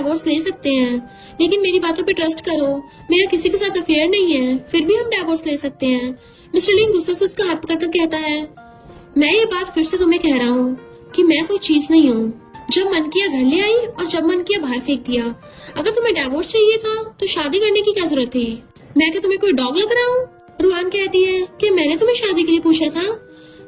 Divorce ले सकते हैं, लेकिन मेरी बातों पे ट्रस्ट करो, मेरा किसी के साथ अफेयर नहीं है, फिर भी हम डाइवोर्स ले सकते हैं। मिस्टर लिंग गुस्से से उसका हाथ पकड़कर कहता है, मैं ये बात फिर से तुम्हें कह रहा हूँ कि मैं कोई चीज नहीं हूँ। जब मन किया घर ले आई और जब मन किया बाहर फेंक दिया। अगर तुम्हें डाइवोर्स चाहिए था तो शादी करने की क्या जरूरत थी? मैं क्या तुम्हें कोई डॉग लग रहा हूँ? रुआन कहती है कि मैंने तुम्हें शादी के लिए पूछा था।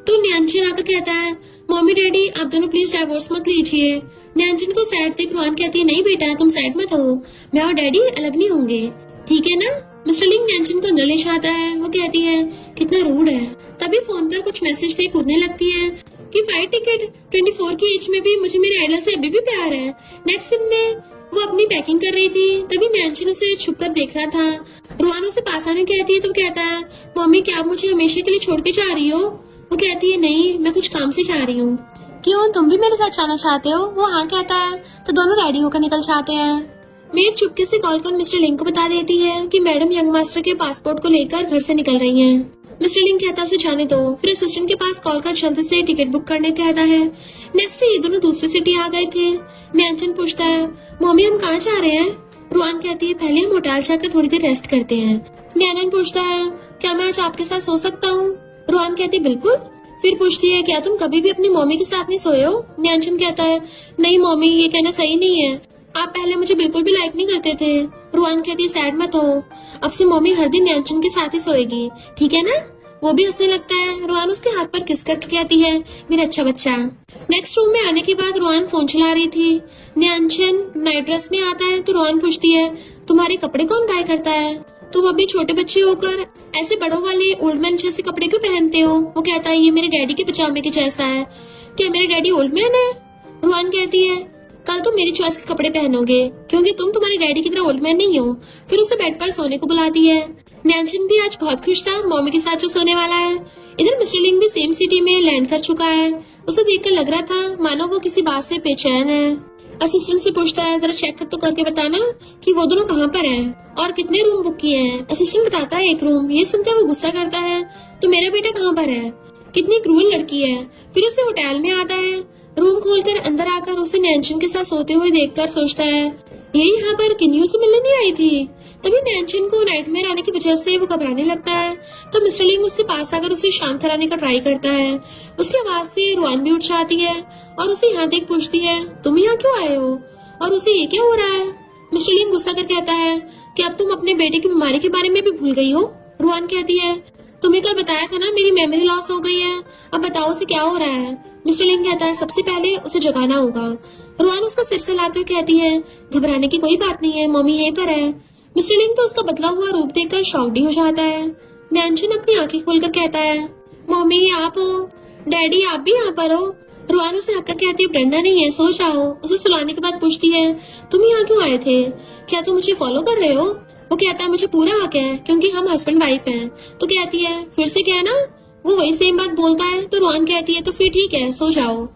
तो न्यानचिन आकर कहता है, मम्मी डैडी आप दोनों प्लीज डाइवोर्स मत लीजिए। न्यानचिन को सैड देख रुआन कहती है, नहीं बेटा तुम सैड मत हो, मैं और डैडी अलग नहीं होंगे, ठीक है ना? मिस्टर लिंग न्यानचिन को अंदर ले जाता है। वो कहती है, कितना रूड है। तभी फोन पर कुछ मैसेज थे, कूदने लगती है कि फ्लाइट टिकट 24 की एज में भी मुझे मेरे आइडल से अभी भी प्यार है। नेक्स्ट सीन में वो अपनी पैकिंग कर रही थी, तभी न्यानचिन उसे छुप कर देख रहा था। रुआन उसे पास आने कहती है तो कहता है, मम्मी क्या आप मुझे हमेशा के लिए छोड़ के जा रही हो? वो कहती है, नहीं मैं कुछ काम से जा रही हूँ। क्यों तुम भी मेरे साथ जाना चाहते हो? वो हाँ कहता है। तो दोनों रेडी होकर निकल जाते हैं। मेड चुपके से कॉल कर मिस्टर लिंग को बता देती है कि मैडम यंग मास्टर के पासपोर्ट को लेकर घर से निकल रही हैं। मिस्टर लिंग कहता है उसे जाने दो, फिर असिस्टेंट के पास कॉल कर जल्दी से टिकट बुक करने कहता है। नेक्स्ट ये दोनों दूसरी सिटी आ गए थे। न्यानचिन पूछता है, मम्मी हम कहाँ जा रहे हैं? रुआन कहती है, पहले हम होटल जाकर थोड़ी देर रेस्ट करते हैं। न्यानन पूछता है, क्या मैं आज आपके साथ सो सकता हूँ? रुआन कहती है, बिल्कुल। फिर पूछती है, क्या तुम कभी भी अपनी मम्मी के साथ नहीं सोए हो? न्यानचिन कहता है, नहीं मम्मी ये कहना सही नहीं है, आप पहले मुझे बिल्कुल भी लाइक नहीं करते थे। रुआन कहती है, सैड मत हो, अब से मम्मी हर दिन न्यानचिन के साथ ही सोएगी, ठीक है ना? वो भी हंसने लगता है। रुआन उसके हाथ पर किस करके कहती है, मेरा अच्छा बच्चा। नेक्स्ट रूम में आने के बाद रुआन फोन चला रही थी। न्यानचिन नाइट ड्रेस में आता है तो रुआन पूछती है, तुम्हारे कपड़े कौन बाय करता है? तुम अभी छोटे बच्चे होकर ऐसे बड़ों वाले ओल्ड मैन जैसे कपड़े क्यों पहनते हो? वो कहता है, ये मेरे डैडी के पजामे के जैसा है। क्या मेरे डैडी ओल्ड मैन है? रुआन कहती है, कल तुम मेरी चॉइस के कपड़े पहनोगे क्योंकि तुम तुम्हारे डैडी की तरह ओल्ड मैन नहीं हो। फिर उसे बेड पर सोने को बुलाती है। न्यानचिन भी आज बहुत खुश था मम्मी के साथ जो सोने वाला है। इधर मिस्टर लिंग भी सेम सिटी में लैंड कर चुका है। उसे देखकर लग रहा था मानो वो किसी बात से बेचैन है। असिस्टेंट से पूछता है, जरा चेक तो करके बताना कि वो दोनों कहाँ पर हैं और कितने रूम बुक किए हैं। असिस्टेंट बताता है, 1 रूम। ये सुनकर वो गुस्सा करता है, तो मेरा बेटा कहाँ पर है? कितनी क्रूअल लड़की है। फिर उसे होटल में आता है। रूम खोलकर अंदर आकर उसे न्यानचिन के साथ सोते हुए देखकर सोचता है, ये यहाँ पर किन्नियों से मिलने नहीं आई थी। तभी न्यानचिन को नाइटमेयर आने की वजह से वो घबराने लगता है। तो मिस्टर लिंग उसके पास आकर उसे शांत कराने का ट्राई करता है। उसकी आवाज से रुआन भी उठ जाती है और उसे यहाँ देख पूछती है, तुम यहाँ क्यों आए हो और उसे ये क्या हो रहा है? मिस्टर लिंग गुस्सा कर कहता है कि अब तुम अपने बेटे की बीमारी के बारे में भी भूल गई हो। रुआन कहती है, तुम्हें कल बताया था ना मेरी मेमोरी लॉस हो गई है, अब बताओ उसे क्या हो रहा है? मिस्टर लिंग कहता है, सबसे पहले उसे जगाना होगा। रुआन उसका सिर सहलाते हुए कहती है, घबराने की कोई बात नहीं है, मम्मी यहीं पर है। मिस्टर लिंग तो उसका बदला हुआ रूप देखकर शॉक्ड हो जाता है। न्यानचिन अपनी आंखें खोलकर कहता है, मम्मी आप हो? डैडी आप भी यहाँ पर हो? रुआन उसे हककर कहती है, डरना नहीं है, सो जाओ। उसे सुलाने के बाद पूछती है, तुम यहाँ क्यों आए थे? क्या तुम मुझे फॉलो कर रहे हो? वो कहता है, मुझे पूरा हक है क्योंकि हम हस्बैंड वाइफ हैं। तो कहती है, फिर से क्या ना? वो वही सेम बात बोलता है। तो रुआन कहती है, तो फिर ठीक है, सो जाओ।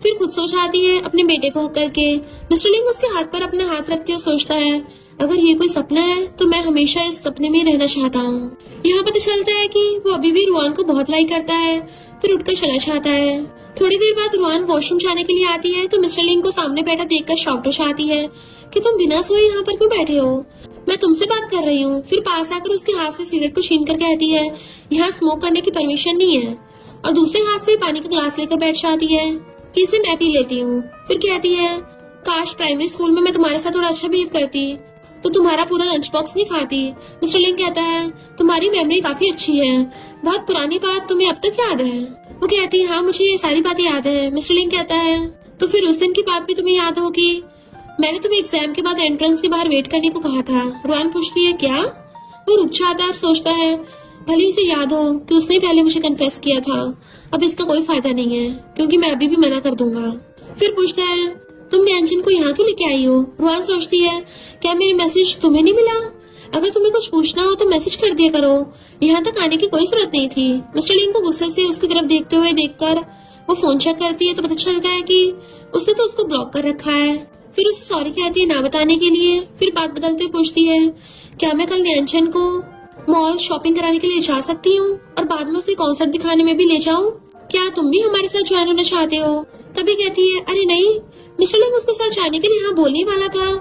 फिर खुद सो जाती है अपने बेटे को हक करके। मिस्टर लिंग उसके हाथ पर अपना हाथ रखते हुए सोचता है, अगर ये कोई सपना है तो मैं हमेशा इस सपने में रहना चाहता हूँ। यहाँ पता चलता है कि वो अभी भी रुआन को बहुत लाइक करता है। फिर उठकर चला जाता है। थोड़ी देर बाद रुआन वॉशरूम जाने के लिए आती है तो मिस्टर लिंग को सामने बैठा देखकर शॉक्ड हो जाती है कि तुम बिना सोए यहाँ पर क्यों बैठे हो? मैं तुमसे बात कर रही हूँ। फिर पास आकर उसके हाथ से सिगरेट को छीन कर कहती है, यहाँ स्मोक करने की परमिशन नहीं है, और दूसरे हाथ से पानी का ग्लास लेकर बैठ जाती है कि इसे मैं पी लेती हूँ। फिर कहती है, काश प्राइमरी स्कूल में मैं तुम्हारे साथ थोड़ा अच्छा बिहेव करती तो तुम्हारा पूरा लंच बॉक्स नहीं खाती। मिस्टर लिंग कहता है, तुम्हारी मेमोरी काफी अच्छी है, बहुत पुरानी बात तुम्हें अब तक याद है? वो कहती है, हाँ मुझे ये सारी बातें याद है। मिस्टर लिंग कहता है, तो फिर उस दिन की बात भी तुम्हें याद होगी? मैंने तुम्हें एग्जाम के बाद एंट्रेंस के बाहर वेट करने को कहा था। रुआन पूछती है, क्या? वो रुक जाता है और सोचता है, भले उसे याद हो कि उसने पहले मुझे कन्फेस किया था, अब इसका कोई फायदा नहीं है क्योंकि मैं अभी भी मना कर दूंगा। फिर पूछता है, तुम न्यानचिन को यहाँ क्यों लेके आई हो? रुआन सोचती है, क्या मेरी मैसेज तुम्हें नहीं मिला? अगर तुम्हें कुछ पूछना हो तो मैसेज कर दिया करो, यहाँ तक आने की कोई जरूरत नहीं थी। मिस्टर लिंग को गुस्से से उसकी तरफ देखते हुए देखकर वो फोन चेक करती है तो पता चलता है कि उसने तो उसको ब्लॉक कर रखा है। फिर उसे सॉरी कहती है ना बताने के लिए। फिर बात बदलते हुए पूछती है, क्या मैं कल न्यानचिन को मॉल शॉपिंग कराने के लिए जा सकती हूँ और बाद में उसे कॉन्सर्ट दिखाने में भी ले जाऊँ? क्या तुम भी हमारे साथ ज्वाइन होना चाहते हो? तभी कहती है, अरे नहीं, मिस्टर लिंग उसके साथ जाने के लिए हाँ बोलने वाला था,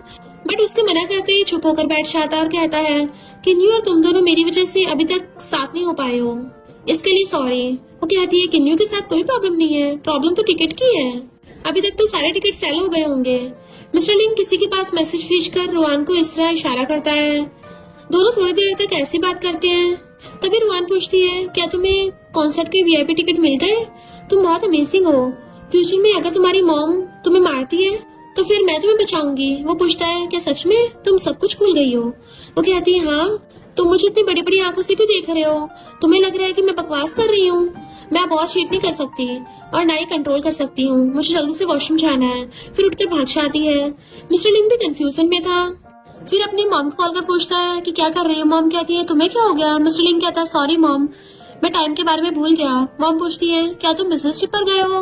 बट उसके मना करते ही चुप होकर बैठ जाता और कहता है किन्नू और तुम दोनों मेरी वजह से अभी तक साथ नहीं हो पाए हो, इसके लिए सॉरी। वो कहती है किन्नू के साथ कोई प्रॉब्लम नहीं है, प्रॉब्लम तो टिकट की है, अभी तक तो सारे टिकट सेल हो गए होंगे। मिस्टर लिंग किसी के पास मैसेज भेजकर रुआन को इस तरह इशारा करता है। दोनों थोड़ी देर तक ऐसी बात करते हैं। तभी रुआन पूछती है क्या तुम्हें कॉन्सर्ट के वीआईपी टिकट मिल गए? तुम बहुत अमेजिंग हो। फ्यूचर में अगर तुम्हारी मॉम तुम्हें मारती है तो फिर मैं तुम्हें बचाऊंगी। वो पूछता है क्या सच में तुम सब कुछ भूल गई हो? वो कहती है हाँ, तुम मुझे इतनी बड़ी बड़ी आंखों से क्यों देख रहे हो? तुम्हें लग रहा है कि मैं बकवास कर रही हूँ? मैं अब और चीट नहीं कर सकती और ना ही कंट्रोल कर सकती हूँ। मुझे जल्दी से वॉशरूम जाना है। फिर उठकर भाग जाती है। मिस्टर लिंग भी कंफ्यूजन में था। फिर अपनी मॉम को कॉल कर पूछता है कि क्या कर रही हो? मॉम कहती है तुम्हें क्या हो गया? मिस्टर लिंग कहता है सॉरी मॉम, मैं टाइम के बारे में भूल गया। मॉम पूछती है क्या तुम बिजनेस ट्रिप पर गए हो?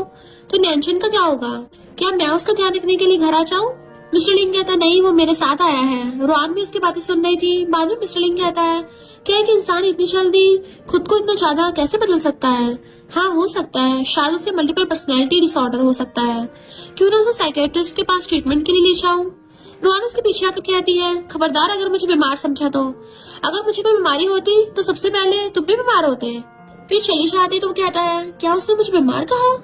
तो नैनचन का क्या होगा? क्या मैं उसका ध्यान रखने के लिए घर आ जाऊँ? मिस्टर लिंग कहता है नहीं, वो मेरे साथ आया है। रुआन भी उसकी बातें सुन रही थी। बाद में मिस्टर लिंग कहता है क्या एक इंसान इतनी जल्दी खुद को इतना ज्यादा कैसे बदल सकता है? हाँ हो सकता है, शायद उसे मल्टीपल पर्सनैलिटी डिसऑर्डर हो सकता है। क्यों ना उसे साइकेट्रिस्ट के पास ट्रीटमेंट के लिए ले जाऊं? रुआन उसके पीछे आकर कहती है खबरदार अगर मुझे बीमार समझा तो, अगर मुझे कोई बीमारी होती तो सबसे पहले तुम भी बीमार होते। फिर चली जाती तो वो कहता है क्या उसने मुझे बीमार कहा?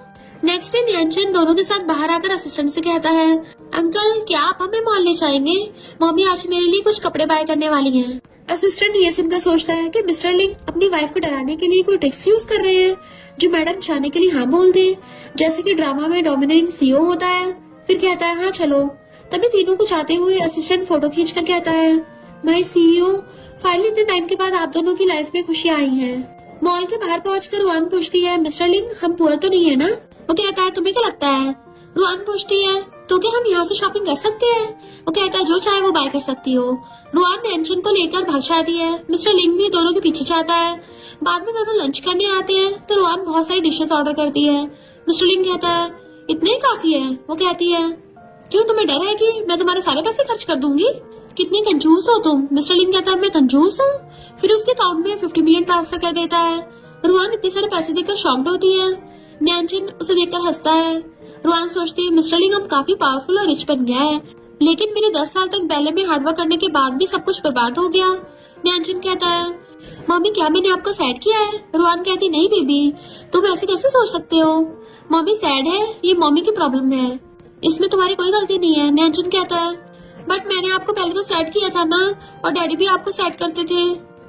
नेक्स्ट डे न्यानचन दोनों के साथ बाहर आकर असिस्टेंट से कहता है अंकल क्या आप हमें मॉल ले जाएंगे? मम्मी आज मेरे लिए कुछ कपड़े बाय करने वाली हैं। असिस्टेंट ये सुनकर सोचता है कि मिस्टर लिंग अपनी वाइफ को डराने के लिए कोई ट्रिक्स यूज कर रहे हैं जो मैडम चाहने के लिए हाँ बोल दे, जैसे कि ड्रामा में डोमिनेटिंग सीईओ होता है। फिर कहता है हाँ चलो। तभी तीनों को चाहते हुए असिस्टेंट फोटो खींच कर कहता है माय सीईओ, फाइनली इतने टाइम के बाद आप दोनों की लाइफ में खुशियां आई हैं। मॉल के बाहर पहुंचकर रुआन पूछती है मिस्टर लिंग हम पुअर तो नहीं है ना? वो कहता है तुम्हें क्या लगता है? रुआन पूछती है तो क्या हम यहाँ से शॉपिंग कर सकते हैं? वो कहता है जो चाहे वो बाय कर सकती हो। रुआन नैनचन को लेकर भाग जाती है। मिस्टर लिंग भी दोनों के पीछे जाता है। बाद में दोनों लंच करने आते हैं तो रुआन बहुत सारी डिशेस ऑर्डर करती है। मिस्टर लिंग कहता है इतने ही काफी है। वो कहती है क्यों तुम्हें डर है कि मैं तुम्हारे सारे पैसे खर्च कर दूंगी? कितनी कंजूस हो तुम। मिस्टर लिंग कहता है मैं कंजूस हूँ? फिर उसके अकाउंट में 50 मिलियन ट्रांसफर कर देता है। रुआन इतने सारे पैसे देखकर शॉक्ड होती है। नैनचन उसे देखकर हंसता है। रुआन सोचती है मिस्टर लिंग अब काफी पावरफुल और रिच बन गया है, लेकिन मेरे 10 साल तक बैले में हार्डवर्क करने के बाद भी सब कुछ बर्बाद हो गया। नैनचन कहता है मम्मी क्या मैंने आपको सैड किया है? रुआन कहती नहीं बेबी, तुम ऐसे कैसे सोच सकते हो? मम्मी सैड है, ये मम्मी की प्रॉब्लम है, इसमें तुम्हारी कोई गलती नहीं है। नैनचन कहता है बट मैंने आपको पहले तो सैड किया था ना, और डैडी भी आपको सैड करते थे।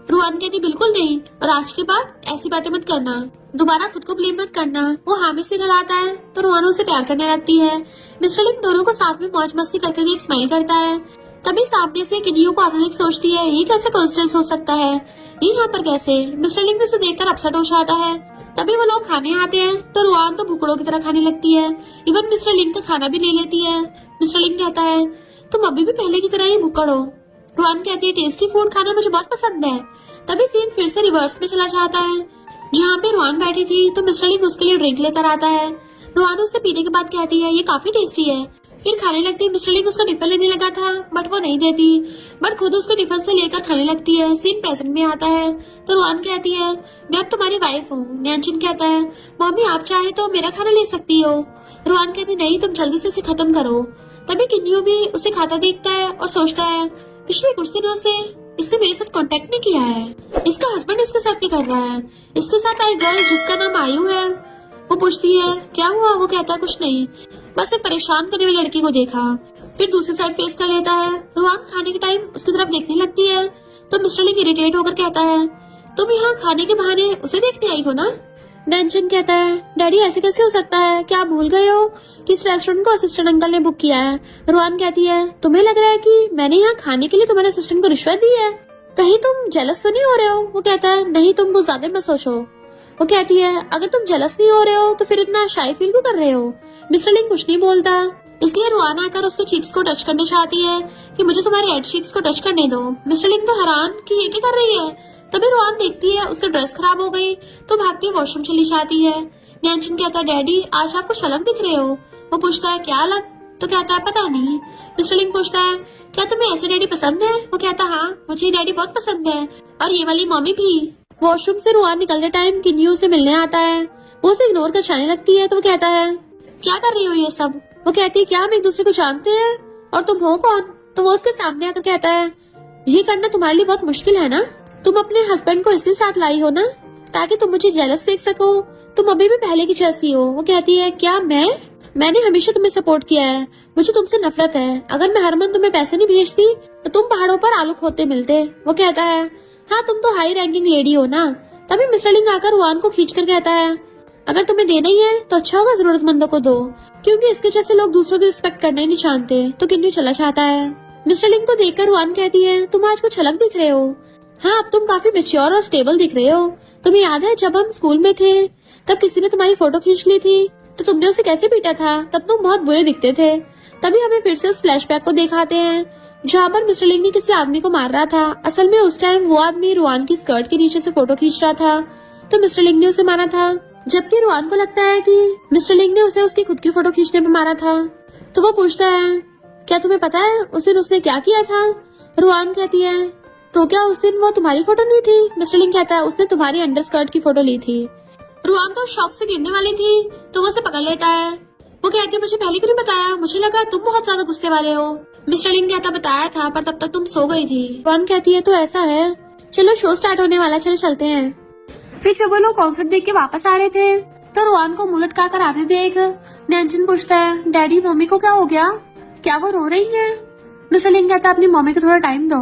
रुआन कहती बिल्कुल नहीं, और आज के बाद ऐसी बातें मत करना, दोबारा खुद को ब्लेम मत करना। वो हामी से गलाता है तो रुआन उसे प्यार करने लगती है। मिस्टर लिंग दोनों को साथ में मौज मस्ती करते हुए एक स्माइल करता है। तभी सामने से किन्यू को आंखें सोचती है ये कैसे कोइंसिडेंस हो सकता है, ये यहाँ पर कैसे? मिस्टर लिंग भी उसे देखकर अपसेट हो जाता है। तभी वो लोग खाने आते हैं तो रुआन तो भुकड़ों की तरह खाने लगती है। इवन मिस्टर लिंग का खाना भी ले लेती है। मिस्टर लिंग कहता है तुम अभी भी पहले की तरह ही भुक्कड़ हो। रुआन कहती है टेस्टी फूड खाना मुझे बहुत पसंद है। तभी सीन फिर से रिवर्स में चला जाता है। जहाँ पे रुआन बैठी थी तो मिस्टर लिंग उसके लिए ड्रिंक लेकर आता है। रुआन उससे पीने के बाद कहती है ये काफी टेस्टी है। फिर खाने लगती है। मिस्टर लिंग उसका टिफिन लेने लगा था बट वो नहीं देती, बट खुद उसको टिफिन से लेकर खाने लगती है। सीन प्रेजेंट में आता है तो रुआन कहती है मैं अब तुम्हारी वाइफ हूँ। नैनचन कहता है मम्मी आप चाहे तो मेरा खाना ले सकती हो। रुआन कहती नहीं तुम जल्दी से इसे खत्म करो। तभी किन्यू भी उसे खाता देखता है और सोचता है पिछले कुछ दिनों से इसने मेरे साथ कांटेक्ट नहीं किया है, इसका हस्बैंड इसके साथ क्या कर रहा है? इसके साथ आई गर्ल जिसका नाम आयु है। वो पूछती है क्या हुआ? वो कहता है कुछ नहीं, बस एक परेशान करने वाली लड़की को देखा। फिर दूसरी साइड फेस कर लेता है। रुआन खाने के टाइम उसकी तरफ देखने लगती है तो मिस्टर लिंग इरिटेट होकर कहता है तुम यहाँ खाने के बहाने उसे देखने आई हो ना? नैनचन कहता है डैडी ऐसे कैसे हो सकता है, क्या आप भूल गए हो कि इस रेस्टोरेंट को असिस्टेंट अंकल ने बुक किया है? रुआन कहती है तुम्हें लग रहा है कि मैंने यहाँ खाने के लिए तुम्हारे असिस्टेंट को रिश्वत दी है, कहीं तुम जेलस तो नहीं हो रहे हो? वो कहता है नहीं तुम कुछ ज्यादा मत सोचो। वो कहती है अगर तुम जेलस नहीं हो रहे हो तो फिर इतना शाई फील क्यों कर रहे हो? मिस्टर लिंग कुछ नहीं बोलता, इसलिए रुआन आकर उसके चीक्स को टच करने चाहती है कि मुझे तुम्हारे हेड चीक्स को टच करने दो। मिस्टर लिंग तो हैरान कि ये क्या कर रही है। तभी रुआन देखती है उसका ड्रेस खराब हो गई तो भागती वॉशरूम चली जाती है। नैनचन कहता है डैडी आज आप कुछ अलग दिख रहे हो। वो पूछता है क्या अलग? तो कहता है पता नहीं। मिस्टर लिंग पूछता है क्या तुम्हें ऐसे डैडी पसंद है? वो कहता है हाँ मुझे डैडी बहुत पसंद है, और ये वाली मम्मी भी। वॉशरूम से रुआन निकलते टाइम किन्यू से मिलने आता है। वो उसे इग्नोर कर जाने लगती है तो वो कहता है क्या कर रही हो ये सब? वो कहती है क्या हम एक दूसरे को जानते हैं और तुम हो कौन? तो वो उसके सामने आकर कहता है ये करना तुम्हारे लिए बहुत मुश्किल है ना, तुम अपने हस्बैंड को इसलिए साथ लाई हो ना ताकि तुम मुझे जेलस देख सको, तुम अभी भी पहले की जैसी हो। वो कहती है क्या मैंने हमेशा तुम्हें सपोर्ट किया है, मुझे तुमसे नफरत है, अगर मैं हर मंथ तुम्हें पैसे नहीं भेजती तो तुम पहाड़ों पर आलू खोदते मिलते। वो कहता है हाँ तुम तो हाई रैंकिंग लेडी हो ना। तभी मिस्टर लिंग आकर रुआन को खींच कर कहता है अगर तुम्हें देना ही है तो अच्छा होगा जरूरतमंदों को दो, क्योंकि इसके जैसे लोग दूसरों की रिस्पेक्ट करना ही नहीं जानते। तो किन्नू चला जाता है। मिस्टर लिंग को देखकर रुआन कहती है तुम आज कुछ अलग दिख रहे हो। हाँ अब तुम काफी मैच्योर और स्टेबल दिख रहे हो। तुम्हें याद है जब हम स्कूल में थे तब किसी ने तुम्हारी फोटो खींच ली थी तो तुमने उसे कैसे पीटा था, तब तुम बहुत बुरे दिखते थे। तभी हमें फिर से उस फ्लैशबैक को दिखाते हैं जहाँ पर मिस्टर लिंग ने किसी आदमी को मार रहा था। असल में उस टाइम वो आदमी रुआन की स्कर्ट के नीचे से फोटो खींच रहा था तो मिस्टर लिंग ने उसे मारा था, जबकि रुआन को लगता है कि मिस्टर लिंग ने उसे उसकी खुद की फोटो खींचने में मारा था। तो वो पूछता है क्या तुम्हें पता है उस दिन उसने क्या किया था? रुआन कहती है तो क्या उस दिन वो तुम्हारी फोटो ली थी? मिस्टर लिंग कहता है उसने तुम्हारी अंडर स्कर्ट की फोटो ली थी। रुआन तो शॉक से गिरने वाली थी तो वो उसे पकड़ लेता है। वो कहती है मुझे पहले क्यों नहीं बताया, मुझे लगा तुम बहुत ज्यादा गुस्से वाले हो। मिस्टर लिंग कहता बताया था पर तब तक तुम सो गई थी। रुआन कहती है तो ऐसा है, चलो शो स्टार्ट होने वाला, चलो चलते हैं। फिर जब वो लोग कॉन्सर्ट देख के वापस आ रहे थे तो रुआन को मुंह लटका कर आते देख नैनचन पूछता है डैडी मम्मी को क्या हो गया, क्या वो रो रही है? मिस्टर लिंग कहता है अपनी मम्मी को थोड़ा टाइम दो।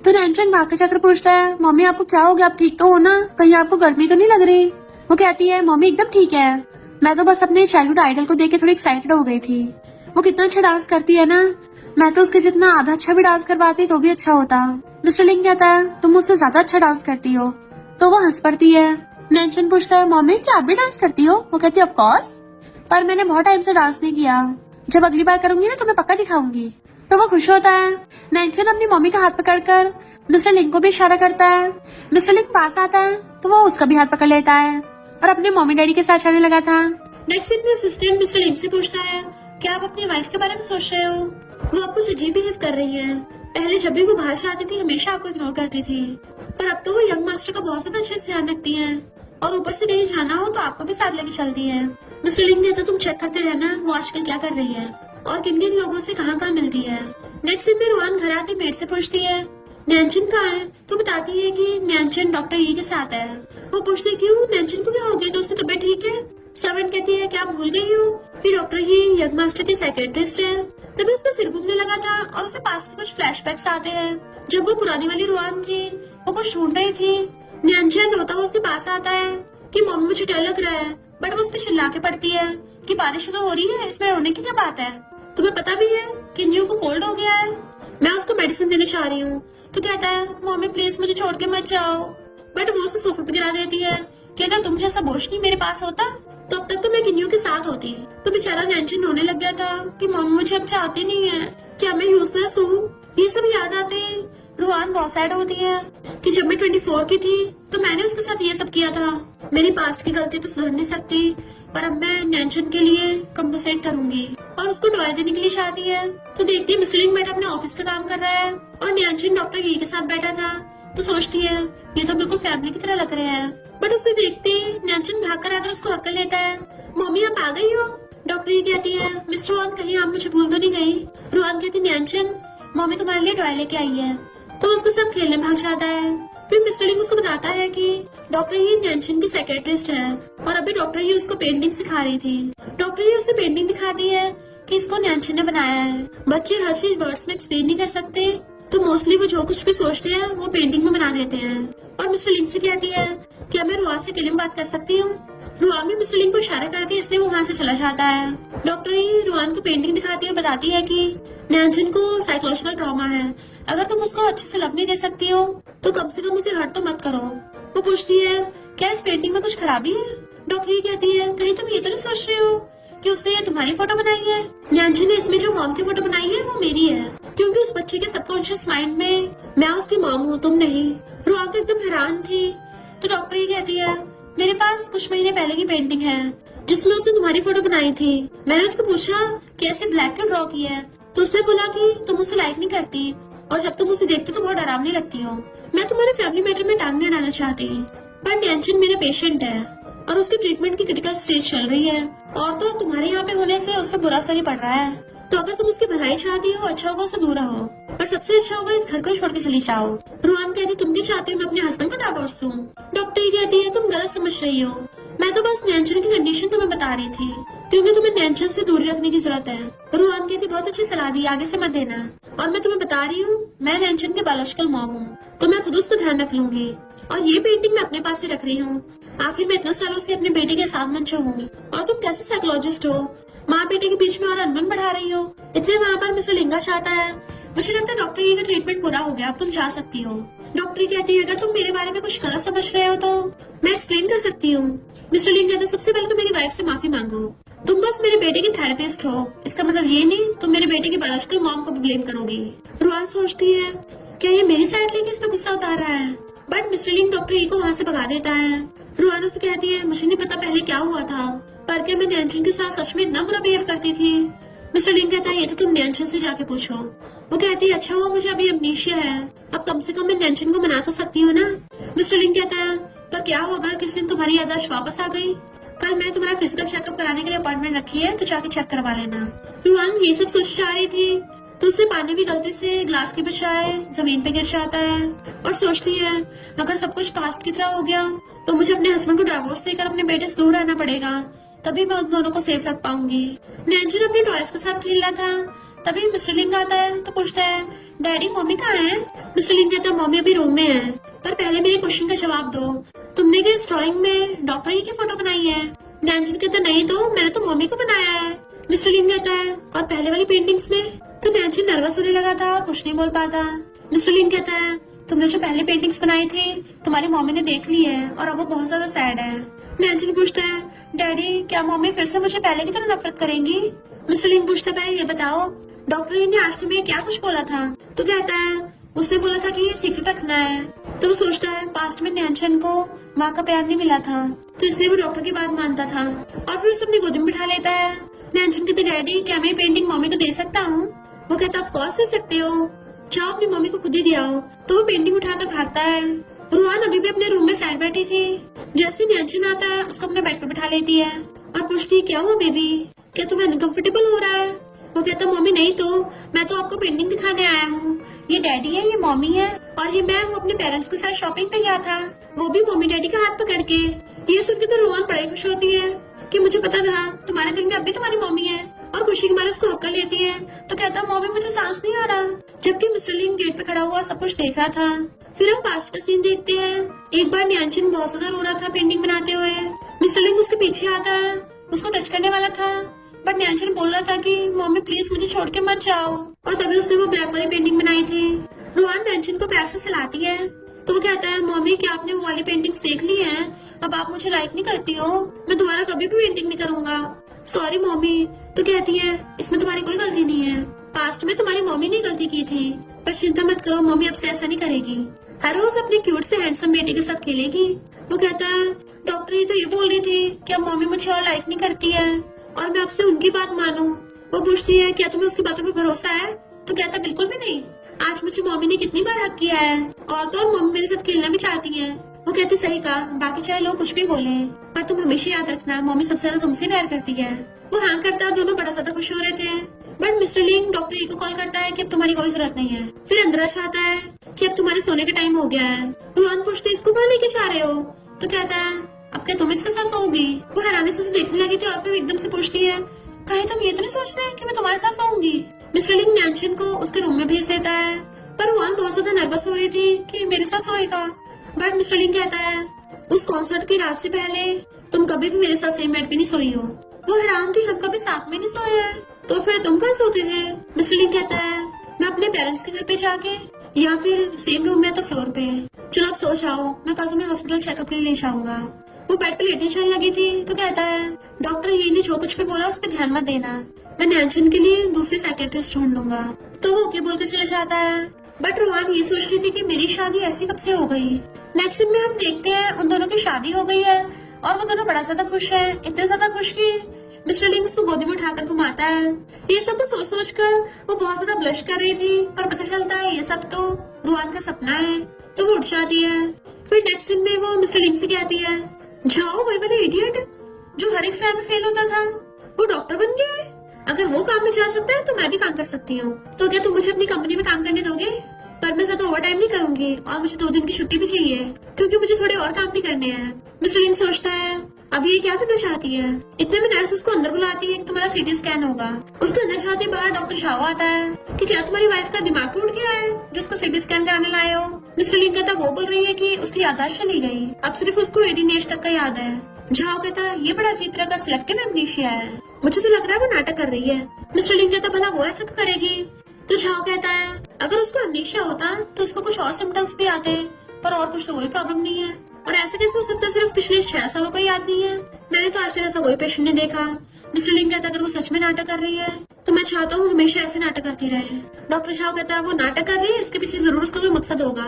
तो नैनचन भाग के जाकर पूछता है मम्मी आपको क्या हो गया, आप ठीक तो हो ना, कहीं आपको गर्मी तो नहीं लग रही? वो कहती है मम्मी एकदम ठीक है, मैं तो बस अपने चाइल्डहुड आइडल को देख के थोड़ी एक्साइटेड हो गई थी, वो कितना अच्छा डांस करती है ना, मैं तो उसके जितना आधा अच्छा भी डांस कर पाती तो भी अच्छा होता। मिस्टर लिंग कहता है तुम मुझसे ज्यादा अच्छा डांस करती हो। तो वो हंस पड़ती है। नैनचन पूछता है मम्मी क्या आप भी डांस करती हो? वो कहती है ऑफ कोर्स, पर मैंने बहुत टाइम से डांस नहीं किया, जब अगली बार करूंगी ना तो मैं पक्का दिखाऊंगी। तो वो खुश होता है। नैनचन अपनी मम्मी का हाथ पकड़कर मिस्टर लिंग को भी इशारा करता है। मिस्टर लिंग पास आता है तो वो उसका भी हाथ पकड़ लेता है और अपने मम्मी डैडी के साथ चलने लगा था। नेक्स्ट सीन में असिस्टेंट मिस्टर लिंग से पूछता है क्या आप अपनी वाइफ के बारे में सोच रहे हो? वो आपको अजीब बिहेव कर रही है, पहले जब भी वो बाहर से आती थी हमेशा आपको इग्नोर करती थी, पर अब तो वो यंग मास्टर का बहुत ज्यादा अच्छे से ध्यान रखती है और ऊपर से कहीं जाना हो तो आपको भी साथ लेके चलती है। मिस्टर लिंग कहता तुम चेक करते रहना वो आजकल क्या कर रही है और किन किन लोगों से कहाँ कहाँ मिलती है। नेक्स्ट सीन में रुआन घर आती मेड से पूछती है नैनचन कहाँ है? तो बताती है कि नैनचन डॉक्टर ई के साथ है। वो पूछती क्यों, नैनचन को क्या हो गया, तो उसकी तबीयत ठीक है? सर्वेंट कहती है क्या आप भूल गई हो कि डॉक्टर ही यंग मास्टर के साइकेट्रिस्ट हैं। तभी उसका सिर घूमने लगा था और उसे पास्ट के कुछ फ्लैशबैक्स आते हैं जब वो पुरानी वाली रुआन थी, वो कुछ ढूंढ रही थी। नैनचन रोता हुआ उसके पास आता है कि मम्मी मुझे डर लग रहा है, बट वो उस पर चिल्ला के पड़ती है कि बारिश तो हो रही है, इसमें रोने की क्या बात है, तुम्हें पता भी है कि न्यू को कोल्ड हो गया है, मैं उसको मेडिसिन देने चाह रही हूँ। तो कहता है मम्मी प्लीज मुझे छोड़ के मत जाओ, बट वो उसे सोफे पे गिरा देती है कि अगर तुम जैसा बोझ मेरे पास होता तो अब तक तो मैं किन्यू के साथ होती। तो बेचारा नैनचन रोने लग गया था कि मम्मी मुझे अब चाहती नहीं है, क्या मैं यूजलेस हूँ। ये सब याद आते रुआन बहुत सैड होती है कि जब मैं 24 की थी तो मैंने उसके साथ ये सब किया था, मेरी पास्ट की गलती तो सुधर नहीं सकती, पर अब मैं नैनचन के लिए कंपनसेट करूंगी और उसको दवाई देने के लिए चाहती है। तो देखती है मिस्टर लिंग बेटा अपने ऑफिस का काम कर रहा है और नैनचन डॉक्टर ये के साथ बैठा था, तो सोचती है ये तो बिल्कुल फैमिली की तरह लग रहे हैं। बट उसे देखते नैनचन भाग कर आकर उसको हक कर लेता है, मम्मी आप आ गई हो? डॉक्टर ये कहती है मिस्टर रुआन कहीं आप मुझे भूल तो नहीं गई? रुआन कहती नैनचन मम्मी तुम्हारे लिए दवाई लेके आई है। तो उसके साथ खेलने भाग जाता है। फिर मिस्टर लिंग उसको बताता है कि डॉक्टर ये नैनचन की साइकेट्रिस्ट है और अभी डॉक्टर ये उसको पेंटिंग सिखा रही थी। डॉक्टर ये उसे पेंटिंग दिखाती है कि इसको नैनचन ने बनाया है। बच्चे हर चीज वर्ड्स में एक्सप्लेन नहीं कर सकते, तो मोस्टली वो जो कुछ भी सोचते हैं वो पेंटिंग में बना देते हैं। और मिस्टर लिंग से कहती है क्या मैं रुआन से किलिंग बात कर सकती हूँ? रुआन भी मिस्टर लिंग को इशारा करती है, इसलिए वो वहाँ से चला जाता है। डॉक्टर ही रुआन को पेंटिंग दिखाती है, बताती है कि नैनचन को साइकोलॉजिकल ट्रॉमा है, अगर तुम उसको अच्छे से लव नहीं दे सकती हो तो कम से कम उसे हर्ट तो मत करो। वो पूछती है क्या इस पेंटिंग में कुछ खराबी है? डॉक्टर ये कहती है कहीं तुम ये तो नहीं सोच रही हो कि उसने ये तुम्हारी फोटो बनाई है? नैनचन ने इसमें जो मॉम की फोटो बनाई है वो मेरी है, क्योंकि उस बच्चे के सबकॉन्शियस माइंड में मैं उसकी मॉम हूँ, तुम नहीं। रुआन तो एकदम हैरान थी। तो डॉक्टर ये कहती है मेरे पास कुछ महीने पहले की पेंटिंग है जिसमें उसने तुम्हारी फोटो बनाई थी। मैंने उसको पूछा कैसे ब्लैक क्यों ड्रॉ किया है, तो उसने बोला कि तुम उसे लाइक नहीं करती और जब तुम उसे देखते तो बहुत डरावनी लगती हो, मैं तुम्हारे फैमिली मैटर में टांग नहीं डालना चाहती, पर नैनचन मेरा पेशेंट है और उसके ट्रीटमेंट की क्रिटिकल स्टेज चल रही है, और तो तुम्हारे यहाँ पे होने से उस पर बुरा असर ही पड़ रहा है। तो अगर तुम उसकी भलाई चाहती हो, अच्छा होगा उससे दूर रहो, और सबसे अच्छा होगा इस घर को छोड़ के चली जाओ। रुआन कहती तुम क्या चाहती हो मैं अपने हस्बैंड को डिवोर्स दूं? डॉक्टर कहती है तुम गलत समझ रही हो, मैं तो बस नैंचन की कंडीशन तुम्हें बता रही थी, क्योंकि तुम्हें नैंचन से दूरी रखने की जरूरत है। रुआन कहती बहुत अच्छी सलाह दी, आगे से मत देना। और मैं तुम्हें बता रही हूँ मैं नैंचन के बायोलॉजिकल मॉम हूँ, तो मैं खुद उसका ध्यान रख लूंगी। और ये पेंटिंग मैं अपने पास ही रख रही हूँ, आखिर मैं इतने सालों से अपने बेटे के साथ मंचो हूँ। और तुम कैसे साइकोलॉजिस्ट हो, माँ बेटे के बीच में और अनबन बढ़ा रही हो। इतने वहाँ पर मिस्टर लिंगा चाहता है, मुझे लगता है डॉक्टर ये का ट्रीटमेंट पूरा हो गया, अब तुम जा सकती हो। डॉक्टर कहती है अगर तुम मेरे बारे में कुछ गलत समझ रहे हो तो मैं एक्सप्लेन कर सकती हूँ। मिस्टर लिंग कहता है सबसे पहले तो मेरी वाइफ से माफी मांगो, तुम बस मेरे बेटे की थेरेपिस्ट हो, इसका मतलब ये नहीं तुम मेरे बेटे की बायोलॉजिकल मॉम को भी ब्लेम करोगी। रुआन सोचती है क्या ये मेरी साइड लेके इसमें गुस्सा उतार रहा है, बट मिस्टर लिंग डॉक्टर ई को वहाँ से भगा देता है। रुआन उससे कहती है मुझे नहीं पता पहले क्या हुआ था, पर क्या मैं नैंचन के साथ सच में इतना बुरा बिहेव करती थी? मिस्टर लिंग कहता है ये तो तुम नैंचन से जाके पूछो। वो कहती है अच्छा हुआ मुझे अभी अमनीशिया है, अब कम से कम मैं नैंचन को मना तो सकती हूँ ना। मिस्टर लिंग कहता है पर क्या होगा अगर किसी दिन तुम्हारी याददाश्त वापस आ गई? कल मैंने तुम्हारा फिजिकल चेकअप कराने के लिए अपॉइंटमेंट रखी है, तो जाके चेक करवा लेना। रुआन ये सब सोच जा रही थी तो उससे पानी भी गलती से ग्लास के बजाय जमीन पे गिर जाता है, और सोचती है अगर सब कुछ पास्ट की तरह हो गया तो मुझे अपने हस्बैंड को डिवोर्स देकर अपने बेटे से दूर रहना पड़ेगा, तभी मैं उन दोनों को सेफ रख पाऊंगी। नैंचन अपने टॉयज के साथ खेल रहा था, तभी मिस्टर लिंग आता है तो पूछता है डैडी मम्मी कहाँ है? मिस्टर लिंग कहता है मम्मी अभी रूम में है, पर पहले मेरे क्वेश्चन का जवाब दो, तुमने क्या इस ड्राइंग में डॉक्टर ई की फोटो बनाई है? नैंचन कहता नहीं तो मैंने तो मम्मी को बनाया है। मिस्टर लिंग कहता है और पहले वाली पेंटिंग्स में? तो नैंचन नर्वस होने लगा था, कुछ नहीं बोल पाता। मिस्टर लिंग कहता है तुमने जो पहले पेंटिंग्स बनाई थी तुम्हारी मम्मी ने देख ली है और अब वो बहुत ज्यादा सैड है। नैंचन पूछता है डैडी क्या मम्मी फिर से मुझे पहले की तरह नफरत करेंगी? मिस्टर लिंग पूछता है ये बताओ डॉक्टर ने आज तुम्हें क्या कुछ बोला था? तो कहता है उसने बोला था कि ये सीक्रेट रखना है। तो वो सोचता है पास्ट में नैंचन को माँ का प्यार नहीं मिला था, तो इसलिए वो डॉक्टर की बात मानता था, और फिर उसे अपनी गोदी में बिठा लेता है। नैंचन कहते डैडी क्या मैं पेंटिंग मम्मी को दे सकता हूँ? वो कहता ऑफ कोर्स दे सकते हो, जाओ अपनी मम्मी को खुद ही दिया हो। तो वो पेंटिंग उठाकर भागता है। रुआन अभी भी अपने रूम में सैड बैठी थी, जैसे नैंचन आता है उसको अपने बेड पर बिठा लेती है और पूछती है क्या हुआ बेबी, क्या तुम्हें अनकंफर्टेबल हो रहा है? वो कहता मम्मी नहीं तो मैं तो आपको पेंटिंग दिखाने आया हूँ, ये डैडी है ये मम्मी है और ये मैं हूँ अपने पेरेंट्स के साथ शॉपिंग पे गया था, वो भी मम्मी डैडी का हाथ पकड़ के। ये सुन के तो रोहन बड़ी खुश होती है कि मुझे पता था तुम्हारे दिल में अब भी तुम्हारी मम्मी है, और खुशी के मारे उसको हक कर लेती है। तो कहता मम्मी मुझे सांस नहीं आ रहा, जबकि मिस्टर लिंग गेट पे खड़ा हुआ सब कुछ देख रहा था। फिर हम पास्ट का सीन देखते हैं। एक बार नैंचन बहुत ज्यादा रो रहा था पेंटिंग बनाते हुए, मिस्टर लिंग उसके पीछे आता है, उसको टच करने वाला था, बट नैंचन बोल रहा था कि मम्मी प्लीज मुझे छोड़ के मत जाओ, और तभी उसने वो ब्लैक वाली पेंटिंग बनाई थी। रुआन नैंचन को प्यार से सिलाती है, तो वो कहता है मम्मी क्या आपने वो वाली पेंटिंग्स देख ली हैं? अब आप मुझे लाइक नहीं करती हो, मैं दोबारा कभी भी पेंटिंग नहीं करूंगा। Sorry mummy. तो कहती है इसमें तुम्हारी कोई गलती नहीं है, पास्ट में तुम्हारी मम्मी ने गलती की थी, पर चिंता मत करो मम्मी अब से ऐसा नहीं करेगी, हर रोज अपने क्यूट से हैंडसम बेटे के साथ खेलेगी। वो कहता है डॉक्टर ये तो ये बोल रही थी कि अब मम्मी मुझे और लाइक नहीं करती है और मैं आपसे उनकी बात मानूं। वो पूछती है क्या तुम्हें उसकी बातों पे भरोसा है? तो कहता बिल्कुल भी नहीं, आज मुझे मम्मी ने कितनी बार हक किया है, और तो और मम्मी मेरे साथ खेलना भी चाहती है। वो कहती सही कहा, बाकी चाहे लोग कुछ भी बोले, पर तुम हमेशा याद रखना मम्मी सबसे ज्यादा तुमसे प्यार करती है। वो हाँ करता है, दोनों बड़ा ज्यादा खुश हो रहे थे, बट मिस्टर लिंग डॉक्टर ई को कॉल करता है कि अब तुम्हारी कोई जरूरत नहीं है। फिर अंदर आता है कि अब तुम्हारे सोने का टाइम हो गया है। रुआन पूछते इसको कहाँ लेके जा रहे हो? तो कहता है अब क्या तुम इसके साथ सोओगी? वो हैरानी से उसे देखने लगी थी और फिर एकदम से पूछती है कहीं तुम ये तो नहीं सोच रहे कि मैं तुम्हारे साथ सोऊंगी? मिस्टर लिंग नैंचन को उसके रूम में भेज देता है, पर रुआन बहुत ज्यादा नर्वस हो रही थी कि मेरे साथ सोएगा, बट मिस्टर लिंग कहता है उस कॉन्सर्ट की रात से पहले तुम कभी भी मेरे साथ सेम बेड पे नहीं सोई हो। वो हैरान थी हम कभी साथ में नहीं सोए हैं, तो फिर तुम कहाँ सोते थे? मिस्टर लिंग कहता है मैं अपने पेरेंट्स के घर पे जाके, या फिर सेम रूम में तो फ्लोर पे। चलो अब सो जाओ, मैं कल तुम्हें हॉस्पिटल चेकअप के लिए ले जाऊंगा। वो बेड पे लेटने चलने लगी थी तो कहता है डॉक्टर ये ने जो कुछ भी बोला उस पर ध्यान मत देना, मैं नैंचन के लिए दूसरी साइकियाट्रिस्ट ढूंढ लूंगा। तो वो ओके बोलकर चले जाता है, बट रुआन ये सोच रही थी कि मेरी शादी ऐसी कब से हो गई। नेक्स्ट सीन में हम देखते हैं उन दोनों की शादी हो गई है और वो दोनों बड़ा ज्यादा खुश है, इतने ज्यादा खुश की मिस्टर लिंग उसको गोदी में उठाकर घुमाता है। ये सब को सोच सोच कर वो बहुत ज्यादा ब्लश कर रही थी, पर पता चलता है ये सब तो रुआन का सपना है, तो वो उठ जाती है। फिर नेक्स्ट सीन में वो मिस्टर लिंग से कहती है जाओ, वही वाला इडियट जो हर एग्जाम में फेल होता था, वो डॉक्टर बन गया है। अगर वो काम में जा सकता है तो मैं भी काम कर सकती हूँ। तो क्या तुम मुझे अपनी कंपनी में काम करने दोगे? पर मैं ज्यादा ओवर टाइम नहीं करूंगी और मुझे 2 दिन की छुट्टी भी चाहिए क्योंकि मुझे थोड़े और काम भी करने हैं। मिस्टर लिन सोचता है अब ये क्या करना चाहती है। इतने में नर्स उसको अंदर बुलाती है कि तुम्हारा सीटी स्कैन होगा। उसके अंदर जाते बाहर डॉक्टर शाओ आता है कि क्या तुम्हारी वाइफ का दिमाग टूट गया है जो उसको सीटी स्कैन कराने लाए हो। मिस्टर लिन कहता वो बोल रही है कि उसकी याददाश्त चली गई, अब सिर्फ उसको 18 एज तक का याद है। झाओ कहता है ये बड़ा अजीब तरह का सिलेक्टिव एमनीशिया है, मुझे तो लग रहा है वो नाटक कर रही है। मिस्टर लिन कहता भला वो ऐसा क्यों करेगी? तो झाओ कहता है अगर उसको एमनीशिया होता तो उसको कुछ और सिम्टम्स भी आते, पर और कुछ तो कोई प्रॉब्लम नहीं है। और ऐसे कैसे हो सकता है सिर्फ पिछले 6 सालों का याद नहीं है? मैंने तो आज तक ऐसा कोई पेशेंट नहीं देखा। मिस्टर लिन कहता अगर वो सच में नाटक कर रही है तो मैं चाहता हूँ हमेशा ऐसे नाटक करती रहे। डॉक्टर शाह कहता है वो नाटक कर रही है, इसके पीछे जरूर उसका कोई मकसद होगा।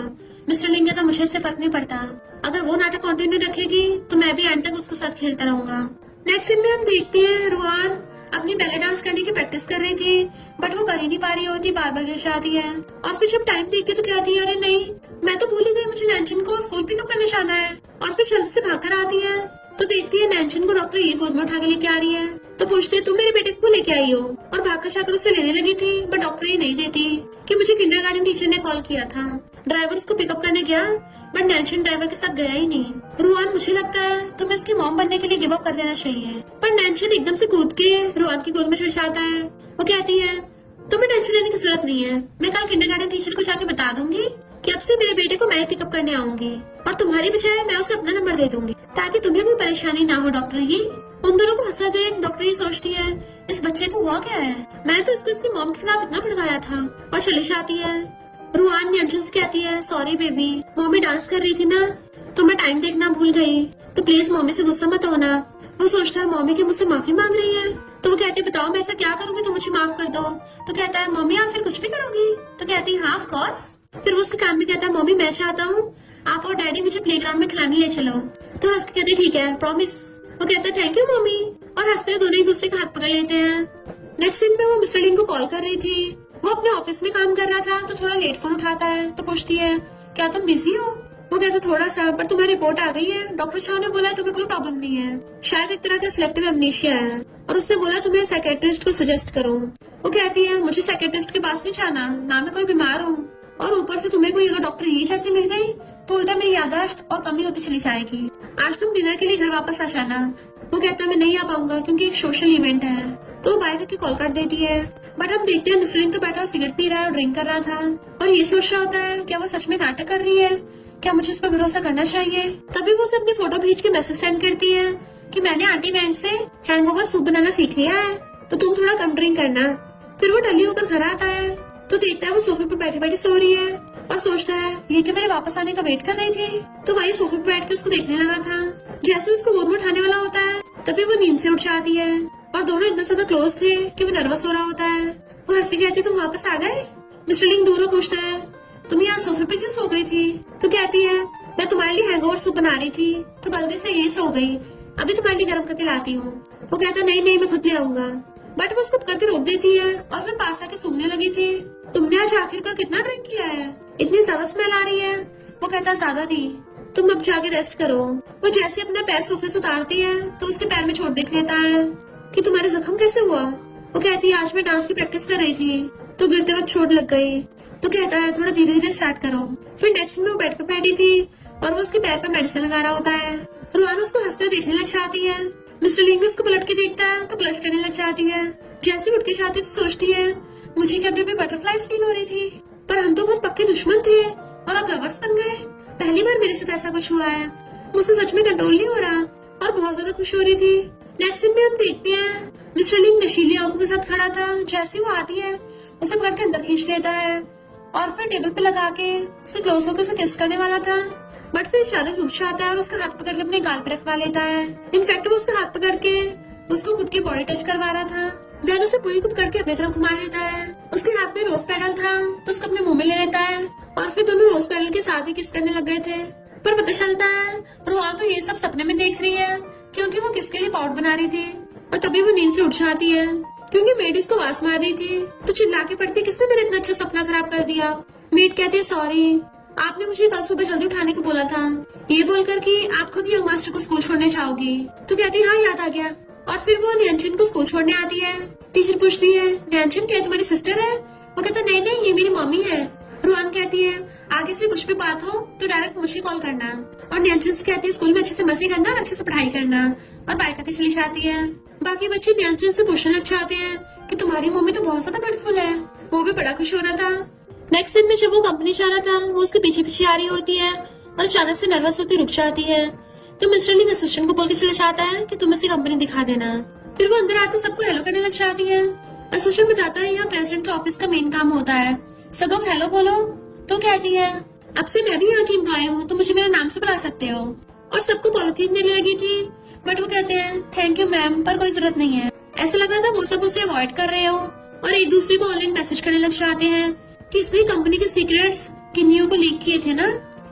मिस्टर लिन कहता मुझे इससे फर्क नहीं पड़ता, अगर वो नाटक कंटिन्यू रखेगी तो मैं भी एंड तक उसके साथ खेलता रहूंगा। नेक्स्ट सीन में हम देखते हैं रुआन अपनी बैले डांस करने की प्रैक्टिस कर रही थी, बट वो कर ही नहीं पा रही होती, बार बार गिर जाती है। और फिर जब टाइम देखती तो कहती है अरे नहीं, मैं तो भूल ही गई, मुझे नैनचिन को स्कूल पिकअप करने जाना है। और फिर जल्दी से भागकर आती है तो देखती है नैनचिन को डॉक्टर ये गोद में उठा के लेके आ रही है। तो पूछती है तुम मेरे बेटे को लेके आई हो, और भागकर जाकर उससे लेने लगी थी, बट डॉक्टर ये नहीं देती कि मुझे किंडरगार्टन टीचर ने कॉल किया था। ड्राइवर उसको पिकअप करने गया बट नैनचिन ड्राइवर के साथ गया ही नहीं। रुआन मुझे लगता है तुम्हें इसकी मॉम बनने के लिए गिव अप कर देना चाहिए। पर नैनचिन एकदम से कूद के रुआन की गोद में चढ़ जाता है। वो कहती है तुम्हें टेंशन लेने की जरूरत नहीं है, मैं कल किंडरगार्टन टीचर को जाके बता दूंगी कि अब से मेरे बेटे को मैं पिकअप करने आऊंगी, और तुम्हारी बजाय मैं उसे अपना नंबर दे दूंगी ताकि तुम्हें कोई परेशानी ना हो। डॉक्टर ये उन दोनों को हंसा देख डॉक्टर ये सोचती है इस बच्चे को हुआ क्या है, मैंने तो इसको इसकी मॉम के खिलाफ इतना भड़काया था, और चली जाती है। रुआन नैनचिन से कहती है सॉरी बेबी, मम्मी डांस कर रही थी ना तो मैं टाइम देखना भूल गई, तो प्लीज मम्मी से गुस्सा मत होना। वो सोचता है मम्मी की मुझसे माफी मांग रही है, तो वो कहती है बताओ मैं ऐसा क्या करूंगी तो मुझे माफ कर दो। तो कहता है मम्मी आप फिर कुछ भी करोगी? तो कहती है हाँ ऑफ कोर्स। फिर वो उसके कान में कहता है मम्मी मैं चाहता हूँ आप और डैडी मुझे प्लेग्राउंड में खिलाने ले चलो। तो हंस के कहते ठीक है प्रॉमिस। वो कहता है थैंक यू मम्मी, और हंसते हुए दोनों एक दूसरे का हाथ पकड़ लेते हैं। नेक्स्ट सीन में वो मिस्टर लिन को कॉल कर रही थी, वो अपने ऑफिस में काम कर रहा था तो थोड़ा लेट फोन उठाता है। तो पूछती है क्या तुम बिजी हो? वो कहता थोड़ा सा, पर तुम्हारी रिपोर्ट आ गई है, डॉक्टर शाह ने बोला है तुम्हें कोई प्रॉब्लम नहीं है, शायद एक तरह का सिलेक्टिव एमनीशिया है, और उसने बोला तुम्हें साइकेट्रिस्ट को सजेस्ट करो। वो कहती है मुझे साइकेट्रिस्ट के पास नहीं जाना, ना मैं कोई बीमार हूँ, और ऊपर से तुम्हें कोई अगर डॉक्टर ये जैसे मिल गई तो उल्टा मेरी याददाश्त और कमी होती चली जाएगी। आज तुम डिनर के लिए घर वापस आ जाना। वो कहता है मैं नहीं आ पाऊंगा क्योंकि एक सोशल इवेंट है। तो वो बाय करके कॉल कर देती है, बट हम देखते हैं मिस्टर लिन तो बैठा सिगरेट पी रहा है और ड्रिंक कर रहा था, और ये सोच रहा होता है क्या वो सच में नाटक कर रही है, क्या मुझे इस पर भरोसा करना चाहिए। तभी वो उसे अपनी फोटो भेज के मैसेज सेंड करती है कि मैंने आंटी बैंक से हैंगओवर सूप बनाना सीख लिया है, तो तुम थोड़ा कम ड्रिंक करना। फिर वो डली होकर घर आता है तो देखता है वो सोफे पर बैठी बैठी सो रही है, और सोचता है ये कि मेरे वापस आने का वेट कर रही थी। तो वही सोफे पर बैठ के उसको देखने लगा था। जैसे उसको गोद में उठाने वाला होता है तभी वो नींद से उठ जाती है, और दोनों इतना ज्यादा क्लोज थे कि वो नर्वस हो रहा होता है। वो हंस के कहती है तुम वापस आ गए? मिस्टर लिन दूर पूछता है तुम यहाँ सोफे पे क्यों सो गई थी? तो कहती है मैं तुम्हारे लिए हैंगओवर सूप बना रही थी तो गलती से यही सो गई, अभी तुम्हारे लिए गर्म करके लाती हूँ। वो कहता नहीं नहीं मैं खुद ले आऊंगा, बट वो उसको पकड़ के रोक देती है, और फिर पास आके सूंघने लगी थी। तुमने आज आखिरकार कितना ड्रिंक किया है, इतनी ज्यादा स्मेल आ रही है? वो कहता ज्यादा नहीं, तुम अब जाके रेस्ट करो। वो जैसे अपना पैर सोफे से उतारती है तो उसके पैर में चोट देख लेता है कि तुम्हारे जख्म कैसे हुआ। वो कहती है आज मैं डांस की प्रैक्टिस कर रही थी तो गिरते वक्त चोट लग गई। तो कहता है थोड़ा धीरे धीरे स्टार्ट करो। फिर नेक्स्ट में वो बेड पे बैठी थी और वो उसके पैर पे मेडिसिन लगा रहा होता है। रुआन उसको हंसते हुए देखने लग जाती है। मिस्टर लिन भी उसको पलट के देखता है तो ब्लश करने लग जाती है। जैसे उठ के जाती तो सोचती है मुझे क्या अभी भी बटरफ्लाइज फील हो रही थी, पर हम तो बहुत पक्के दुश्मन थे और अब लवर्स बन गए। पहली बार मेरे साथ ऐसा कुछ हुआ है, मुझसे सच में कंट्रोल नहीं हो रहा, और बहुत ज्यादा खुश हो रही थी। नेक्स्ट सीन में हम देखते हैं मिस्टर लिन नशीली आंखों के साथ खड़ा था। जैसे वो आती है उसे पकड़ के अंदर खींच लेता है, और फिर टेबल पे लगा के उसके क्लोज होकर उसे किस करने वाला था, बट फिर अचानक रुक जाता है और उसका हाथ पकड़ के अपने गाल पे रखवा लेता है। इनफैक्ट वो उसका हाथ पकड़ के उसको खुद की बॉडी टच करवा रहा था। देन उसे पूरी को पकड़ के अपनी तरफ घुमा लेता है। उसके हाथ में रोज पेडल था तो उसको अपने मुंह में ले लेता है, और फिर दोनों रोज पेडल के साथ ही किस करने लग गए थे। पर पता चलता है रुआन तो ये सब सपने में देख रही है क्योंकि वो किसके लिए पाउडर बना रही थी, और तभी वो नींद से उठ जाती है क्योंकि मेड उसको आवाज मार रही थी। तो चिल्ला के पड़ती किसने मेरा इतना अच्छा सपना खराब कर दिया। मेड कहती है सॉरी, आपने मुझे कल सुबह जल्दी उठाने को बोला था, ये बोलकर कि आप खुद यंग मास्टर को स्कूल छोड़ने जाओगी। तो कहती हाँ याद आ गया। और फिर वो न्यांचन को स्कूल छोड़ने आती है। टीचर पूछती है न्यांचन क्या तुम्हारी सिस्टर है? वो कहता नहीं नहीं ये मेरी मम्मी है। रुआन कहती है आगे से कुछ भी बात हो तो डायरेक्ट मुझे कॉल करना। और न्यांचन से कहती है स्कूल में अच्छे से मस्ती करना और अच्छे से पढ़ाई करना। और बाइक आके चली जाती है। बाकी बच्चे न्यांचन से पूछने लग जाते हैं कि तुम्हारी मम्मी तो बहुत ज्यादा ब्यूटीफुल है। वो भी बड़ा खुश हो रहा था। नेक्स्ट दिन में जब वो कंपनी जा रहा था वो उसके पीछे पीछे आ रही होती है और अचानक से नर्वस होती रुक जाती है। तो मिस्टर लिंग असिस्टेंट को बोल के चला जाता है कि तुम इसे कंपनी दिखा देना। फिर वो अंदर आते सबको हेलो करने लग जाती है। असिस्टेंट बताता है यहाँ प्रेसिडेंट के ऑफिस का मेन काम होता है, सब लोग हेलो बोलो। तो कहती है अब से मैं भी यहाँ की एम्प्लॉय हूँ तो मुझे मेरे नाम से बुला सकते हो। और सबको पॉलिथीन देने लगी थी बट वो कहते हैं थैंक यू मैम पर कोई जरूरत नहीं है। ऐसा लग रहा था वो सब उसे अवॉइड कर रहे हो और एक दूसरे को ऑनलाइन मैसेज करने लग जाते हैं कि इसने कंपनी के सीक्रेट्स किन्नियों को लीक किए थे ना,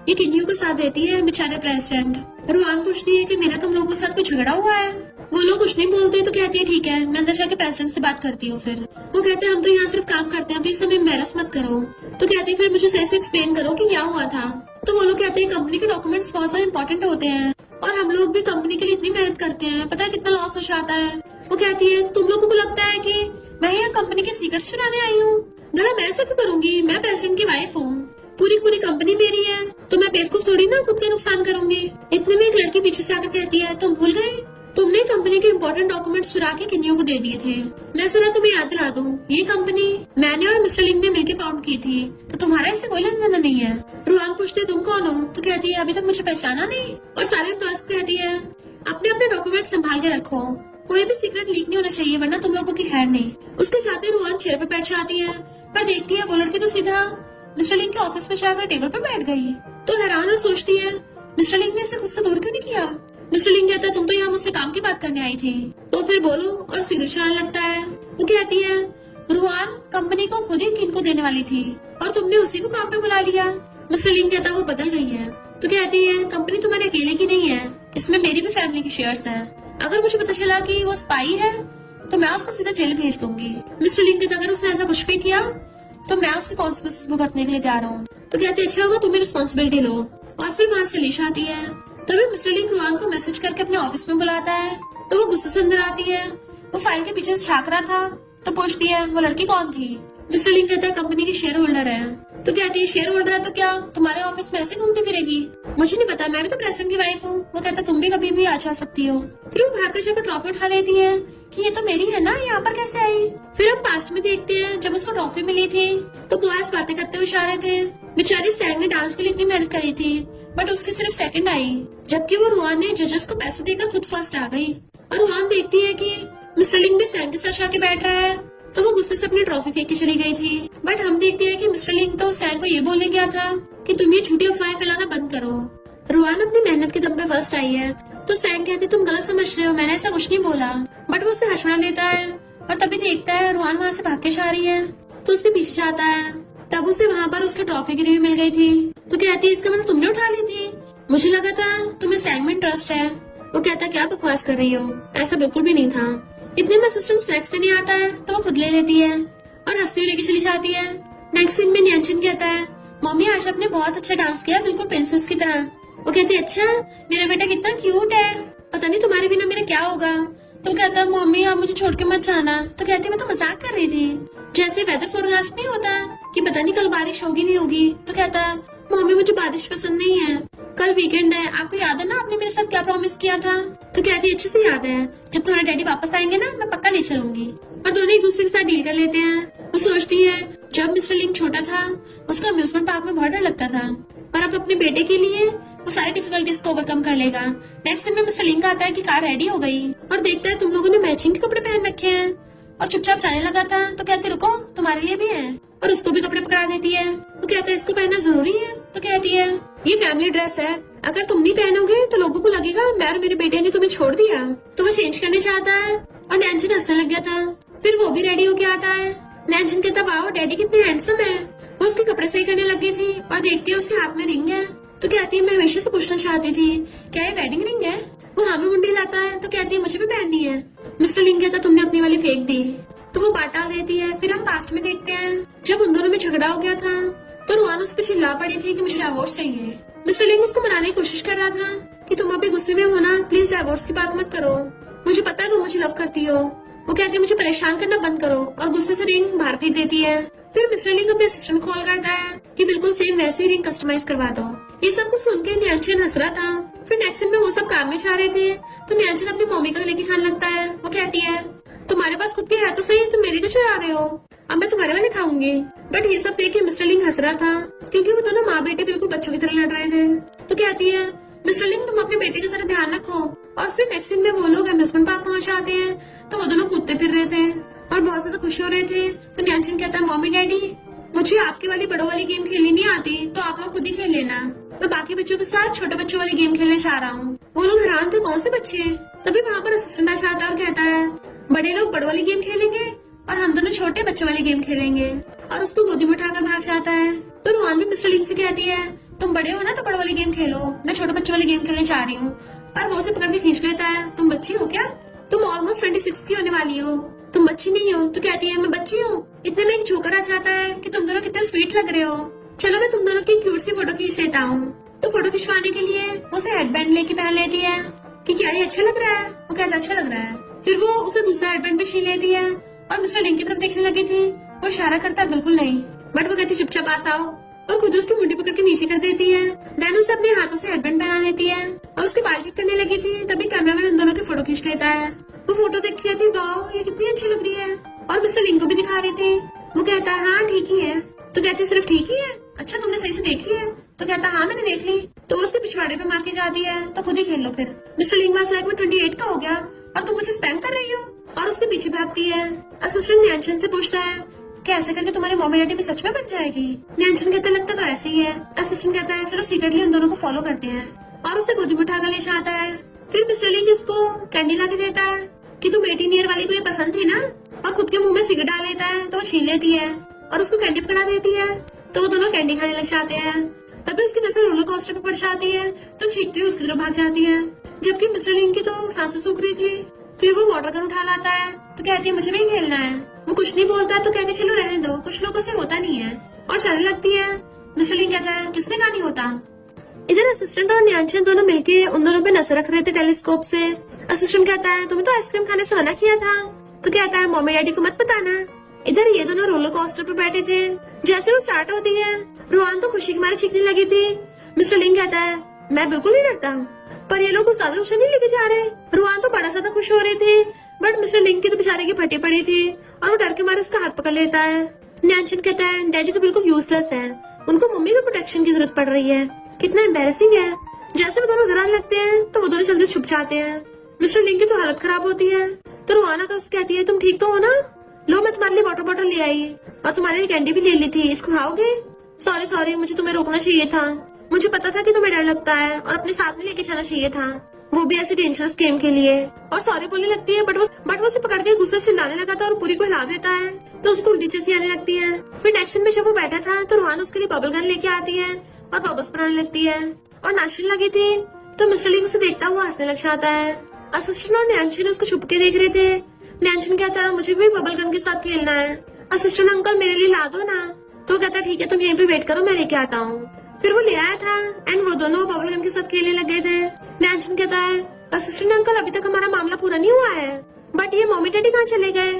ये किन्नियों को साथ देती है बेचारे प्रेसिडेंट। रुआन पूछती है कि मेरा तुम लोगों के साथ कुछ झगड़ा हुआ है? वो लोग कुछ नहीं बोलते तो कहती है ठीक है मैं अंदर जाके प्रेसिडेंट से बात करती हूँ। फिर वो कहते हैं हम तो यहाँ सिर्फ काम करते हैं, प्लीज हमें एम्बैरस मत करो। तो कहती है फिर मुझे सही से एक्सप्लेन करो कि क्या हुआ था। तो वो लोग कहते हैं कंपनी के डॉक्यूमेंट्स बहुत ज्यादा इंपॉर्टेंट होते हैं और हम लोग भी कंपनी के लिए इतनी मेहनत करते हैं, पता है कितना लॉस हो जाता है। वो कहती है तुम लोगों को लगता है कि मैं यहाँ कंपनी के सीक्रेट्स चुराने आई हूँ? भला मैं ऐसा क्यों करूंगी, मैं प्रेसिडेंट की वाइफ हूँ, पूरी पूरी कंपनी मेरी है तो मैं बेवकूफ थोड़ी ना खुद का नुकसान करूंगी। इतने में एक लड़की पीछे से आकर कहती है तुम भूल गई, तुमने कंपनी के इम्पोर्टेंट डॉक्यूमेंट्स चुरा के किन्नियों को दे दिए थे। मैं जरा तुम्हें याद दिला दूं, ये कंपनी मैंने और मिस्टर लिंग ने मिलकर फाउंड की थी तो तुम्हारा इससे कोई लेना देना नहीं है। रुआन पूछते तुम कौन हो? तो कहती है अभी तक मुझे पहचाना नहीं। और सारे एम्प्लॉयज को कहती है अपने अपने डॉक्यूमेंट संभाल के रखो, कोई भी सीक्रेट लीक नहीं होना चाहिए वरना तुम लोगों की खैर नहीं। उसके जाते रुआन चेयर पर बैठ जाती है पर देखती है वो लड़की तो सीधा मिस्टर लिंग के ऑफिस में जाकर टेबल पर बैठ गई। तो हैरान और सोचती है मिस्टर लिंग ने इसे खुद से दूर क्यों नहीं किया। मिस्टर लिंग कहता है तुम तो यहाँ मुझसे काम की बात करने आई थी। तो फिर बोलो और सिगरेट चलाने लगता है। वो कहती है रुआन कंपनी को खुद ही किनको देने वाली थी और तुमने उसी को काम पे बुला लिया। मिस्टर लिंग कहता है वो बदल गई है। तो कहती है कंपनी तुम्हारे अकेले की नहीं है, इसमें मेरी भी फैमिली की शेयर्स हैं। अगर मुझे पता चला कि वो स्पाई है तो मैं उसको सीधा जेल भेज दूंगी। मिस्टर लिंग कहता अगर उसने ऐसा कुछ भी किया तो मैं उसके कॉन्सिक्वेंसेस भुगतने के लिए तैयार हूँ। तो कहते अच्छा होगा तुम्हें रिस्पॉन्सिबिलिटी लो। और फिर वहाँ से चली जाती है। तभी मिस्टर लिंग रुआन को मैसेज करके अपने ऑफिस में बुलाता है तो वो गुस्से से अंदर आती है। वो फाइल के पीछे से झांक रहा था तो पूछती है वो लड़की कौन थी। मिस्टर लिंग कहता है कंपनी की शेयर होल्डर है। तो कहती है शेयर होल्डर है तो क्या तुम्हारे ऑफिस में ऐसे घूमती फिरेगी? मुझे नहीं पता, मैं भी तो प्रेसिडेंट की वाइफ हूँ। वो कहता तुम भी कभी भी आ जा सकती हो। फिर वो भागकर जाकर ट्रॉफी उठा लेती है कि ये तो मेरी है ना, यहाँ पर कैसे आई। फिर हम पास्ट में देखते हैं जब उसको ट्रॉफी मिली थी तो बॉयज बातें करते हुए जा रहे थे। बेचारी सैंग ने डांस के लिए इतनी मेहनत करी थी बट उसकी सिर्फ सेकंड आई, जबकि वो रुआन ने जजेस को पैसे देकर खुद फर्स्ट आ गई। और रुआन देखती है कि मिस्टर लिंग भी सैंग के साथ आके बैठ रहा है तो वो गुस्से से अपनी ट्रॉफी फेंक के चली गई थी। बट हम देखते हैं कि मिस्टर लिंग तो सैंग को ये बोलने गया था कि तुम ये झूठी अफवाहें फैलाना बंद करो, रुआन अपनी मेहनत के दम पे फर्स्ट आई है। तो सैंग कहती तुम गलत समझ रहे हो, मैंने ऐसा कुछ नहीं बोला। बट वो उसे हंसना देता है और तभी देखता है रुआन वहाँ से भाग के जा रही है तो उसके पीछे जाता है। तब उसे वहाँ पर उसकी ट्रॉफी गिरी हुई मिल गई थी। तो कहती है इसका मतलब तुमने उठा ली थी, मुझे लगा था तुम्हें सैंग में इंटरेस्ट है। वो कहता क्या बकवास कर रही हो, ऐसा बिल्कुल भी नहीं था। इतने में असिस्टेंट स्नैक्स से नहीं आता है तो वो खुद ले लेती है और हंसती हुई लेके चली जाती है। नेक्स्ट सीन में न्यांचन कहता है मम्मी आज आपने बहुत अच्छा डांस किया, बिल्कुल प्रिंसेस की तरह। वो कहती है अच्छा मेरा बेटा कितना क्यूट है, पता नहीं तुम्हारे बिना मेरा क्या होगा। तो कहता मम्मी आप मुझे छोड़ के मत जाना। तो कहती मैं तो मजाक कर रही थी, जैसे वेदर फोरकास्ट नहीं होता कि पता नहीं कल बारिश होगी नहीं होगी। तो कहता मम्मी मुझे बारिश पसंद नहीं है, कल वीकेंड है, आपको याद है ना आपने मेरे साथ क्या प्रॉमिस किया था। तो कहती है अच्छे से याद है, जब तुम्हारे डैडी वापस आएंगे ना मैं पक्का ले चलूंगी। और दोनों एक दूसरे के साथ डील कर लेते हैं। वो सोचती है जब मिस्टर लिंग छोटा था उसका अम्यूजमेंट पार्क में बहुत डर लगता था पर अब अपने बेटे के लिए वो सारी डिफिकल्टीज को ओवरकम कर लेगा। नेक्स्ट सीन में मिस्टर लिंग आता है कि कार रेडी हो गई और देखता है तुम लोगों ने मैचिंग के कपड़े पहन रखे हैं और चुपचाप जाने लगा था। तो कहते रुको तुम्हारे लिए भी है और उसको भी कपड़े पकड़ा देती है। वो कहता है इसको पहनना जरूरी है। तो कहती है ये फैमिली ड्रेस है, अगर तुम नहीं पहनोगे तो लोगों को लगेगा मैं और मेरे बेटे ने तुम्हें छोड़ दिया। तो वो चेंज करने चाहता है और न्यांचन हंसने लग गया था। फिर वो भी रेडी होके आता है। न्यांचन कहता वाओ डैडी कितने हैंडसम है। वो उसके कपड़े सही करने लग गई थी और देखती है उसके हाथ में रिंग है। तो कहती है मैं हमेशा से पूछना चाहती थी क्या ये वेडिंग रिंग है। वो हाँ में मुंडी लाता है तो कहती है मुझे भी पहननी है। मिस्टर लिंग कहता तुमने अपनी वाली फेंक दी। तो वो बात टाल देती है। फिर हम पास्ट में देखते हैं जब उन दोनों में झगड़ा हो गया था तो रुआन उस पर चिल्ला पड़ी थी कि मुझे डाइवोर्स चाहिए। मिस्टर लिंग उसको मनाने की कोशिश कर रहा था कि तुम अभी गुस्से में हो ना, प्लीज डाइवोर्स की बात मत करो, मुझे पता है तुम मुझे लव करती हो। वो कहती है मुझे परेशान करना बंद करो और गुस्से से रिंग बाहर फेंक देती है। फिर मिस्टर लिंग अपने असिस्टेंट कॉल करता है कि बिल्कुल सेम वैसे ही रिंग कस्टमाइज करवा दो। ये सब कुछ सुन के न्यानचन हंस रहा था। फिर नेक्स्ट सीन में वो सब कार में जा रहे थे तो न्यानचन अपनी मम्मी का लेके खाने लगता है। वो कहती है तुम्हारे पास खुद के है तो सही, तुम मेरे क्यों चुरा रहे हो, अब मैं तुम्हारे वाले खाऊंगी। बट ये सब देख के मिस्टर लिंग हंस रहा था क्योंकि वो दोनों माँ बेटे बिल्कुल बच्चों की तरह लड़ रहे थे। तो कहती है मिस्टर लिंग तुम अपने बेटे का जरा ध्यान रखो। और फिर नेक्स्ट सीन में वो लोग अम्यूजमेंट पार्क पहुंच जाते हैं तो वो दोनों कूदते फिर रहे थे और बहुत ज्यादा खुश हो रहे थे। तो न्यानचन कहता है मम्मी डैडी मुझे आपकी वाली बड़ों वाली गेम खेलनी नहीं आती, तो आप लोग खुद ही खेल लेना, मैं बाकी बच्चों के साथ छोटे बच्चों वाली गेम खेलने जा रहा हूँ। वो लोग हैरान थे कौन से बच्चे। तभी वहाँ पर असिस्टेंट आ जाता है और कहता है बड़े लोग बड़ों वाली गेम खेलेंगे और हम दोनों छोटे बच्चों वाली गेम खेलेंगे, और उसको गोदी में उठाकर भाग जाता है। तो रुआन भी मिस्टर लिंग से कहती है तुम बड़े हो ना तो बड़ों वाली गेम खेलो, मैं छोटे बच्चों वाली गेम खेलने जा रही हूँ। पर वो उसे पकड़ के खींच लेता है, तुम बच्ची हो क्या, तुम ऑलमोस्ट 26 की होने वाली हो, तुम बच्ची नहीं हो। तो कहती है मैं बच्ची हूँ। इतने में एक जोकर आ जाता है कि तुम दोनों कितने स्वीट लग रहे हो, चलो मैं तुम दोनों की क्यूट सी फोटो खींच लेता हूँ। तो फोटो खिंचवाने के लिए वो उसे हेडबैंड लेके पहन लेती है कि क्या ये अच्छा लग रहा है। वो कहता अच्छा लग रहा है। फिर वो उसे दूसरा हेडबैंड भी छीन लेती है और मिस्टर लिंग की तरफ देखने लगी थी। वो इशारा करता है बिल्कुल नहीं, बट वो कहती चुपचाप पास आओ और खुद उसकी मुंडी पकड़ के नीचे कर देती है। देन उसे अपने हाथों से हेडबैंड पहना देती है और उसके बाल ठीक करने लगी थी। तभी कैमरामैन उन दोनों की फोटो खींच लेता है। वो फोटो देख के कहती वाह ये कितनी अच्छी लग रही है, और मिस्टर लिंग को भी दिखा रही थी। वो कहता है हाँ ठीक ही है। तो कहती सिर्फ ठीक ही है, अच्छा तुमने सही से देखी है। तो कहता हाँ मैंने देख ली। तो वो उसके पिछवाड़े पे मार के जाती है, तो खुद ही खेल लो फिर। मिस्टर लिंग वाज लाइक मैं 28 का हो गया और तुम मुझे स्पैम कर रही हो, और उसके पीछे भागती है। असिस्टेंट न्यानचन से पूछता है क्या ऐसे करके तुम्हारी मम्मी डैडी में सच में बन जाएगी। न्यानचन कहता लगता तो ऐसे ही है। असिस्टेंट कहता है चलो सीक्रेटली उन दोनों को फॉलो करते हैं, और उसे गोदी में उठाकर ले जाता है। फिर मिस्टर लिंग इसको कैंडी ला के देता है कि तुम 18 ईयर वाली को ये पसंद थी ना, और खुद के मुंह में सिगरेट डाल लेता है तो वो छीन लेती है और उसको कैंडी पकड़ा देती है। तो वो दोनों कैंडी खाने लग जाते हैं। तभी उसकी नजर रोलर कोस्टर पे पड़ जाती है तो चीखती हुई उसकी तरफ भाग जाती है, जबकि मिस्टर लिंग की तो सांसें सूख रही थी। फिर वो वाटर गन उठा लाता है तो कहती है मुझे भी खेलना है। वो कुछ नहीं बोलता तो कहती चलो रहने दो, कुछ लोगों से होता नहीं है, और चलने लगती है। मिस्टर लिंग कहता है किसने कहा नहीं होता। इधर असिस्टेंट और न्यानचन दोनों मिलके उन दोनों पे नजर रख रहे थे टेलीस्कोप से। असिस्टेंट कहता है तुम्हें तो आइसक्रीम खाने से मना किया था। तो कहता है मम्मी डैडी को मत बताना। इधर ये दोनों रोलर कोस्टर पे बैठे थे। जैसे वो स्टार्ट होती है रुआन तो खुशी के मारे चीखने लगी थी। मिस्टर लिंग कहता है मैं बिल्कुल नहीं डरता, पर ये लोग कुछ ज्यादा खुशी नहीं लेके जा रहे। रुआन तो बड़ा ज्यादा खुश हो रही थी, बट मिस्टर लिंग की तो बेचारे की फटी पड़ी थी और वो डर के मारे उसका हाथ पकड़ लेता है। न्यानचन कहता है डैडी तो बिल्कुल यूजलेस है, उनको मम्मी को प्रोटेक्शन की जरूरत पड़ रही है, कितना एम्बेरसिंग है। जैसे वो दोनों घर आने लगते हैं तो वो दोनों जल्दी छुप जाते हैं। मिस्टर लिंग की तो हालत खराब होती है। तो रुआन आकर उससे कहती है तुम ठीक तो हो ना, लो मैं तुम्हारे लिए वाटर बॉटल ले आई और तुम्हारे लिए कैंडी भी ले ली थी, इसको खाओगे। सॉरी सॉरी मुझे तुम्हें रोकना चाहिए था, मुझे पता था कि तुम्हें डर लगता है और अपने साथ में लेके जाना चाहिए था, वो भी ऐसे डेंजरस गेम के लिए। और सॉरी बोलने लगती है बट वो उसे पकड़ के गुस्से से चिल्लाने लगा था और पूरी को हिला देता है तो उसको उल्टी चीजें आने लगती है। फिर नेक्स्ट सीन में जब वो बैठा था तो रुआन उसके लिए बबल गन लेके आती है और बबल्स बनाने लगती है और नाचने लगी थी। तो मिस्टर लिंग उसे देखता हुआ हंसने लग जाता है। असिस्टेंट और न्यानचन उसको छुप के देख रहे थे। न्यानचन कहता है मुझे भी बबल गन के साथ खेलना है, असिस्टेंट अंकल मेरे लिए ला दो ना। तो कहता ठीक है तुम यहीं पे वेट करो मैं लेके आता हूँ। फिर वो ले आया था एंड वो दोनों बबल गन के साथ खेलने लग गए थे। न्यानचन कहता है असिस्टेंट अंकल अभी तक हमारा मामला पूरा नहीं हुआ है, बट ये मम्मी डैडी कहाँ चले गए,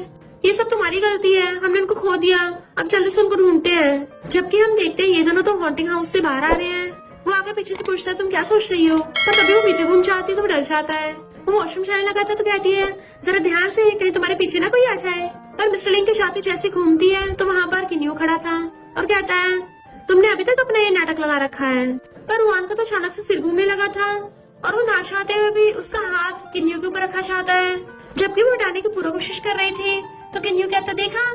ये सब तुम्हारी गलती है, हमने उनको खो दिया, अब जल्दी से उनको ढूंढते हैं। जबकि हम देखते हैं ये दोनों तो हॉन्टिंग हाउस से बाहर आ रहे हैं। वो आगे पीछे से पूछता है तुम क्या सोच रही हो, पर तभी वो पीछे घूम जाती है तो वो डर जाता है। वो वॉशरूम जाने लगा था तो कहती है जरा ध्यान से कहीं तुम्हारे पीछे ना कोई आ जाए। पर मिस्टर लिंग के साथ जैसे घूमती है तो वहाँ पर किन्यू खड़ा था और कहता है तुमने अभी तक अपना ये नाटक लगा रखा है। पर रुआन का तो अचानक से सिर घूमने लगा था और वो ना चाहते हुए भी उसका हाथ किन्यू के ऊपर रखा चाहता है, जबकि वो हटाने की पूरी कोशिश कर रही थी। तो किन्यू कहता देखा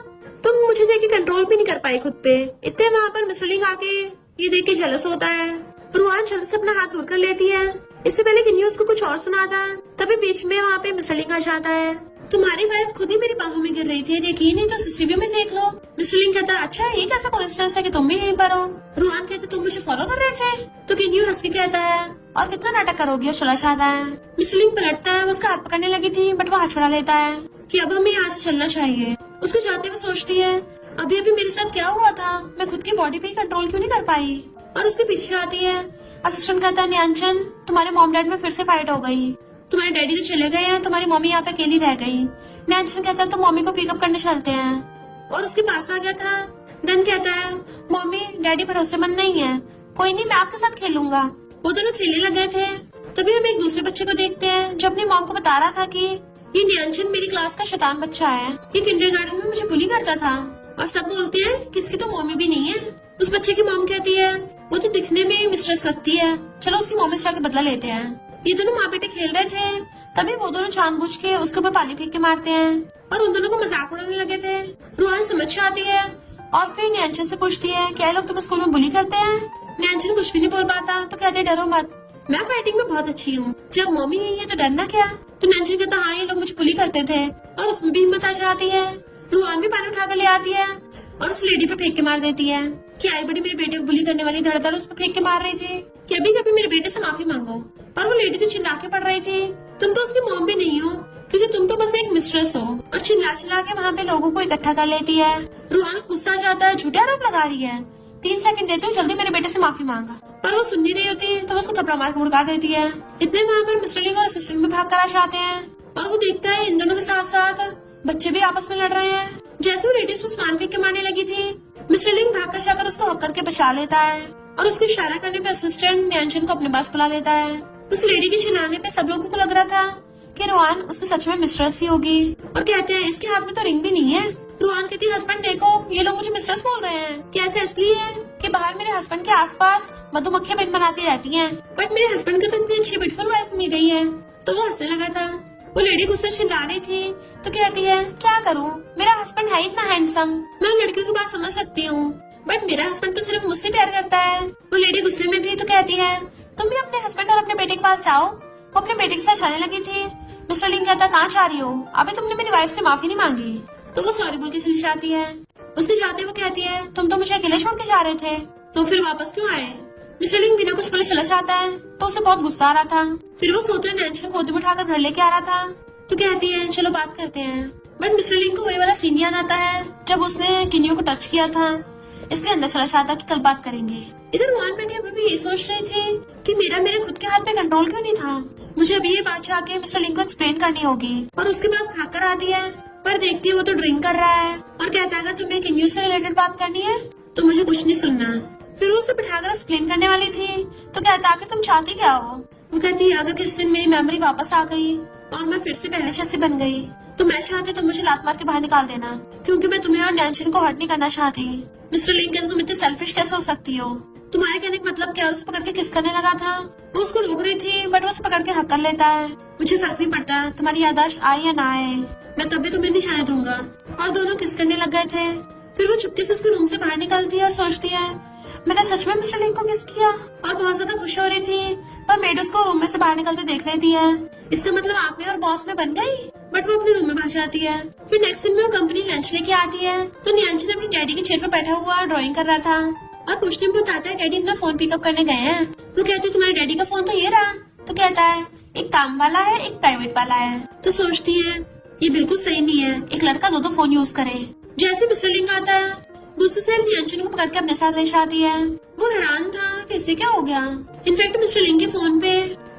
तुम मुझे देख के कंट्रोल भी नहीं कर पाई खुद पे। इतने वहाँ पर मिस्टर लिंग आके ये देख के जलस होता है। रुआन जल्दी से अपना हाथ दूर कर लेती है। इससे पहले किन्यू उसको कुछ और सुना था, तभी बीच में वहाँ पे मिस्टर लिंग आ जाता है। तुम्हारी वाइफ खुद ही मेरी बाहों में गिर रही थी, देखी नहीं तो सीसीटीवी में देख लो। मिस्टर लिंग कहता अच्छा ये कैसा कोइंसिडेंस है कि तुम भी यहीं पर हो। रुआन कहते तुम मुझे फॉलो कर रहे थे। तो किन्यू हंस के कहता है और कितना नाटक करोगी और चला जाता है। मिस्टर लिंग पलटता है, उसका हाथ पकड़ने लगी थी बट वो हाथ छुड़ा लेता है कि अब हमें यहाँ से चलना चाहिए। उसके जाते हुए सोचती है अभी अभी मेरे साथ क्या हुआ था, मैं खुद की बॉडी पे ही कंट्रोल क्यों नहीं कर पाई। और उसके पीछे आती है। असिस्टेंट कहता है, न्यांचन तुम्हारे मॉम डैड में फिर से फाइट हो गई, तुम्हारे डैडी तो चले गए हैं, तुम्हारी मम्मी यहाँ पे अकेली रह गई। न्यांचन कहता है तो मम्मी को पिकअप करने चलते हैं। और उसके पास आ गया था। देन कहता है, मम्मी डैडी भरोसेमंद नहीं है, कोई नहीं मैं आपके साथ खेलूंगा। वो दोनों खेलने लग गए थे। तभी हम एक दूसरे बच्चे को देखते हैं जो अपनी मॉम को बता रहा था कि ये न्यांचन मेरी क्लास का शैतान बच्चा है, ये किंडरगार्टन में मुझे बुली करता था। और सब बोलते हैं किसकी तो मम्मी भी नहीं है। उस बच्चे की मॉम कहती है, वो तो दिखने में मिस्ट्रेस लगती है, चलो उसकी मॉम से जाके बदला लेते हैं। ये दोनों माँ बेटे खेल रहे थे। तभी वो दोनों जानबूझ के उसके ऊपर पानी फेंक के मारते हैं और उन दोनों को मजाक उड़ाने लगे थे। रुआन समझ आती है और फिर न्यांचन से पूछती है, क्या लोग तुम्हें स्कूल में बुली करते हैं। न्यांचन कुछ भी नहीं बोल पाता तो कहते, डरो मत, मैं फाइटिंग में बहुत अच्छी हूँ, जब मम्मी यही है तो डरना क्या। तो न्यांचन कहता, हाँ ये लोग मुझे बुली करते थे। और उसमें भी हिम्मत आ जाती है। रुआन भी पानी उठाकर ले आती है और उस लेडी पे फेंक के मार देती है कि आई बड़ी मेरे बेटे को बुली करने वाली धड़धड़ उस पे फेंक के मार रही थी कि अभी कभी मेरे बेटे से माफी मांगो। पर वो लेडी तो चिल्ला के पड़ रही थी, तुम तो उसकी मॉम भी नहीं हो, क्योंकि तुम तो बस एक मिस्ट्रेस हो। और चिल्ला चिल्ला के वहाँ पे लोगों को इकट्ठा कर लेती है। रुआन गुस्सा आ जाता है, झूठे आरोप लगा रही है, 3 सेकंड देती हूँ, जल्दी मेरे बेटे से माफी मांगा। पर वो सुन नहीं रही होती तो उसको थप्पड़ मार के भड़का देती है। इतने वहाँ पर मिस्टर लिंग और असिस्टेंट में भाग कर आ जाते हैं और वो देखता है इन दोनों के साथ साथ बच्चे भी आपस में लड़ रहे हैं। जैसे वो लेडीज को सामान फेंक के मारने लगी थी, मिस्टर लिंग भाग कर जाकर उसको हक करके बचा लेता है और उसको इशारा करने पे असिस्टेंट न्यांचन को अपने पास बुला लेता है। उस लेडी के चिल्लाने पे सब लोगों को लग रहा था कि रुआन उसकी सच में मिस्ट्रेस ही होगी और कहते हैं इसके हाथ में तो रिंग भी नहीं है। रुआन कहती है, हस्बैंड देखो ये लोग मुझे मिस्ट्रेस बोल रहे हैं, क्या ऐसे इसलिए है कि बाहर मेरे हस्बैंड के आसपास मधुमक्खियां बिन बनाती रहती हैं, बट मेरे हस्बैंड को तो इतनी अच्छी ब्यूटीफुल वाइफ मिल गई है। तो वो हंसने लगा था। वो लेडी गुस्से से चिल्ला रही थी तो कहती है, क्या करूँ, मेरा हस्बैंड है इतना हैंडसम, मैं लड़कियों की बात समझ सकती हूँ, बट मेरा हस्बैंड तो सिर्फ मुझसे प्यार करता है। वो लेडी गुस्से में थी तो कहती है, तुम भी अपने हस्बैंड और अपने बेटे के पास जाओ। वो अपने बेटे के साथ जाने लगी थी। मिस्टर लिंग कहता, कहाँ जा रही हो, अभी तुमने मेरी वाइफ से माफी नहीं मांगी। तो वो सॉरी बोल के चली जाती है। उसके जाते वो कहती है, तुम तो मुझे अकेले छोड़ के जा रहे थे, तो फिर वापस क्यों आए। मिस्टर लिंग बिना कुछ बोले चला जाता है तो उसे बहुत गुस्सा आ रहा था। फिर वो सोते हुए न्यांचन को गोदी में उठाकर घर लेके आ रहा था तो कहती है, चलो बात करते हैं। बट मिस्टर लिंग को वही वाला सीन याद आता है जब उसने किन्यू को टच किया था, इसलिए अंदर चला जाता कि कल बात करेंगे। इधर वन बेटी अभी भी ये सोच रही थी कि मेरे खुद के हाथ पे कंट्रोल क्यों नहीं था। मुझे अभी ये बात जाके मिस्टर लिंग को एक्सप्लेन करनी होगी। और उसके पास भाग कर आती है पर देखती है वो तो ड्रिंक कर रहा है और कहता है, अगर तुम्हें किन्यू से रिलेटेड बात करनी है तो मुझे कुछ नहीं सुनना। फिर वो उसे बिठाकर एक्सप्लेन करने वाली थी तो कहता है, तुम चाहती क्या हो। वो कहती है, अगर किसी दिन मेरी मेमोरी वापस आ गई और मैं फिर से पहले जैसी बन गई तो मैं चाहती तो मुझे लात मार के बाहर निकाल देना, क्योंकि मैं तुम्हें और न्यांचन को हर्ट नहीं करना चाहती। मिस्टर लिंग कहते, तुम इतने सेल्फिश कैसे हो सकती हो, तुम्हारे कहने का मतलब क्या। और उसे पकड़ के किस करने लगा था। वो उसको रोक रही थी बट वो उसे पकड़ के हक कर लेता है। मुझे फर्क नहीं पड़ता तुम्हारी याददाश्त आए या ना आए, मैं तब भी तुम्हें नहीं जाने दूंगा। और दोनों किस करने लग गए थे। फिर वो चुपके से उसके रूम से बाहर निकलती है और सोचती है, मैंने सच में मिस्टर लिंग को किस किया। और बहुत ज्यादा खुश हो रही थी पर मेड उसको रूम में से बाहर निकलते देख लेती है। इसका मतलब आप में और बॉस में बन गई। बट वो अपने रूम में भाग जाती है। फिर नेक्स्ट दिन में वो कंपनी लंच लेके आती है तो न्यांचन अपनी डैडी के चेयर पर बैठा हुआ ड्राइंग कर रहा था और कुछ दिन बताता है डैडी अपना फोन पिकअप करने गए हैं। वो कहती है, तुम्हारे डैडी का फोन तो ये रहा। तो कहता है, एक काम वाला है एक प्राइवेट वाला है। तो सोचती है ये बिल्कुल सही नहीं है, एक लड़का 2 फोन यूज करे। जैसे मिस्टर लिंग आता है गुस्से से न्यांचन को पकड़ के अपने साथ ले जाती है। वो हैरान था कि इसे क्या हो गया। इनफैक्ट मिस्टर लिंग के फोन पे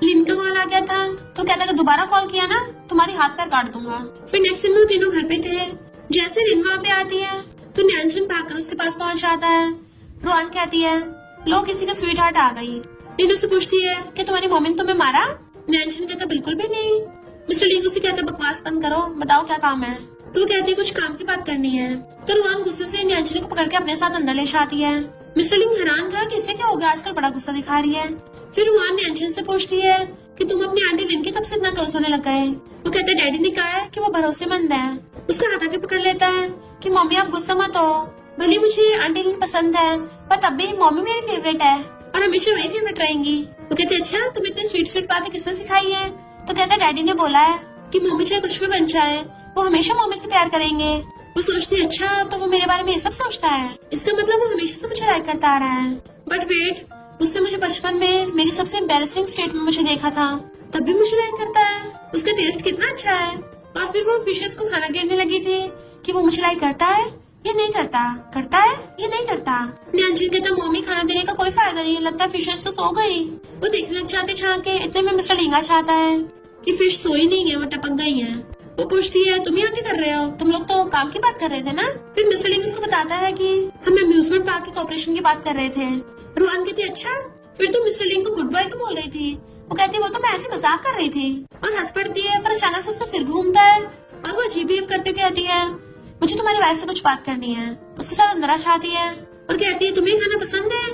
लिन का कॉल आ गया था तो कहता है, अगर दोबारा कॉल किया ना तुम्हारी हाथ पैर काट दूंगा। फिर नेक्स्ट दिन वो तीनों घर पे थे। जैसे लिन वहाँ पे आती है तो न्यांचन भागकर उसके पास पहुंच जाता है। रुआन कहती है, लो किसी का स्वीट हार्ट आ गई। लिन उससे पूछती है कि तुम्हारी मम्मी ने तुम्हें मारा। न्यांचन कहता, बिल्कुल भी नहीं। मिस्टर लिंग उसे कहता, बकवास बंद करो, बताओ क्या काम है। तो वो कहती है, कुछ काम की बात करनी है। तो रुआन गुस्से से न्यांचन को पकड़ के अपने साथ अंदर ले जाती है। मिस्टर लिंग हैरान था कि इसे क्या हो गया, आजकल बड़ा गुस्सा दिखा रही है। फिर रुआन न्यांचन से पूछती है कि तुम अपनी आंटी लिन के कब से इतना क्लोज होने लग गए। वो कहता है, डैडी ने कहा है कि वो भरोसेमंद है। उसका हाथ आके पकड़ लेता है कि मम्मी आप गुस्सा मत हो, भले मुझे आंटी लिन पसंद है पर तब भी मम्मी मेरी फेवरेट है और हमेशा वही फेवरेट रहेंगी। वो कहते, अच्छा तुम इतनी स्वीट स्वीट बातें किसने सिखाई है। तो कहता है, डैडी ने बोला है कि मम्मी चाहे कुछ भी बन जाए वो हमेशा मम्मी से प्यार करेंगे। वो सोचती है, अच्छा तो वो मेरे बारे में ये सब सोचता है, इसका मतलब वो हमेशा से मुझे लाइक करता आ रहा है। बट वेट, उसने मुझे बचपन में मेरी सबसे एम्बैरेसिंग स्टेट में मुझे देखा था, तब भी मुझे लाइक करता है। उसका टेस्ट कितना अच्छा है। और फिर वो फिशेस को खाना गिरने लगी थी कि वो मुझे लाइक करता है। ये नहीं करता। करता है? ये नहीं करता। ध्यानचंद कहता मम्मी खाना देने का कोई फायदा नहीं, लगता है फिशेस तो सो गई। वो देखने लग जाते छान के, इतने में मिस्टर लिंगा चाहता है कि फिश सोई नहीं है, वो टपक गई है। वो पूछती है तुम यहाँ क्या कर रहे हो, तुम लोग तो काम की बात कर रहे थे ना। फिर मिस्टर लिंग उसको बताता है कि हम अम्यूजमेंट पार्क के कॉर्पोरेशन की बात कर रहे थे। रुआन कहती अच्छा, फिर तुम मिस्टर लिंग को गुड बाय क्यों बोल रही थी। वो कहती वो तो मैं ऐसे मजाक कर रही थी और हंस पड़ती है। पर अचानक से उसका सिर घूमता है और वो अजीब बिहेव करते हुए कहती है मुझे तुम्हारी वाइफ से कुछ बात करनी है। उसके साथ अंदर आ जाती है और कहती है तुम्हें खाना पसंद है,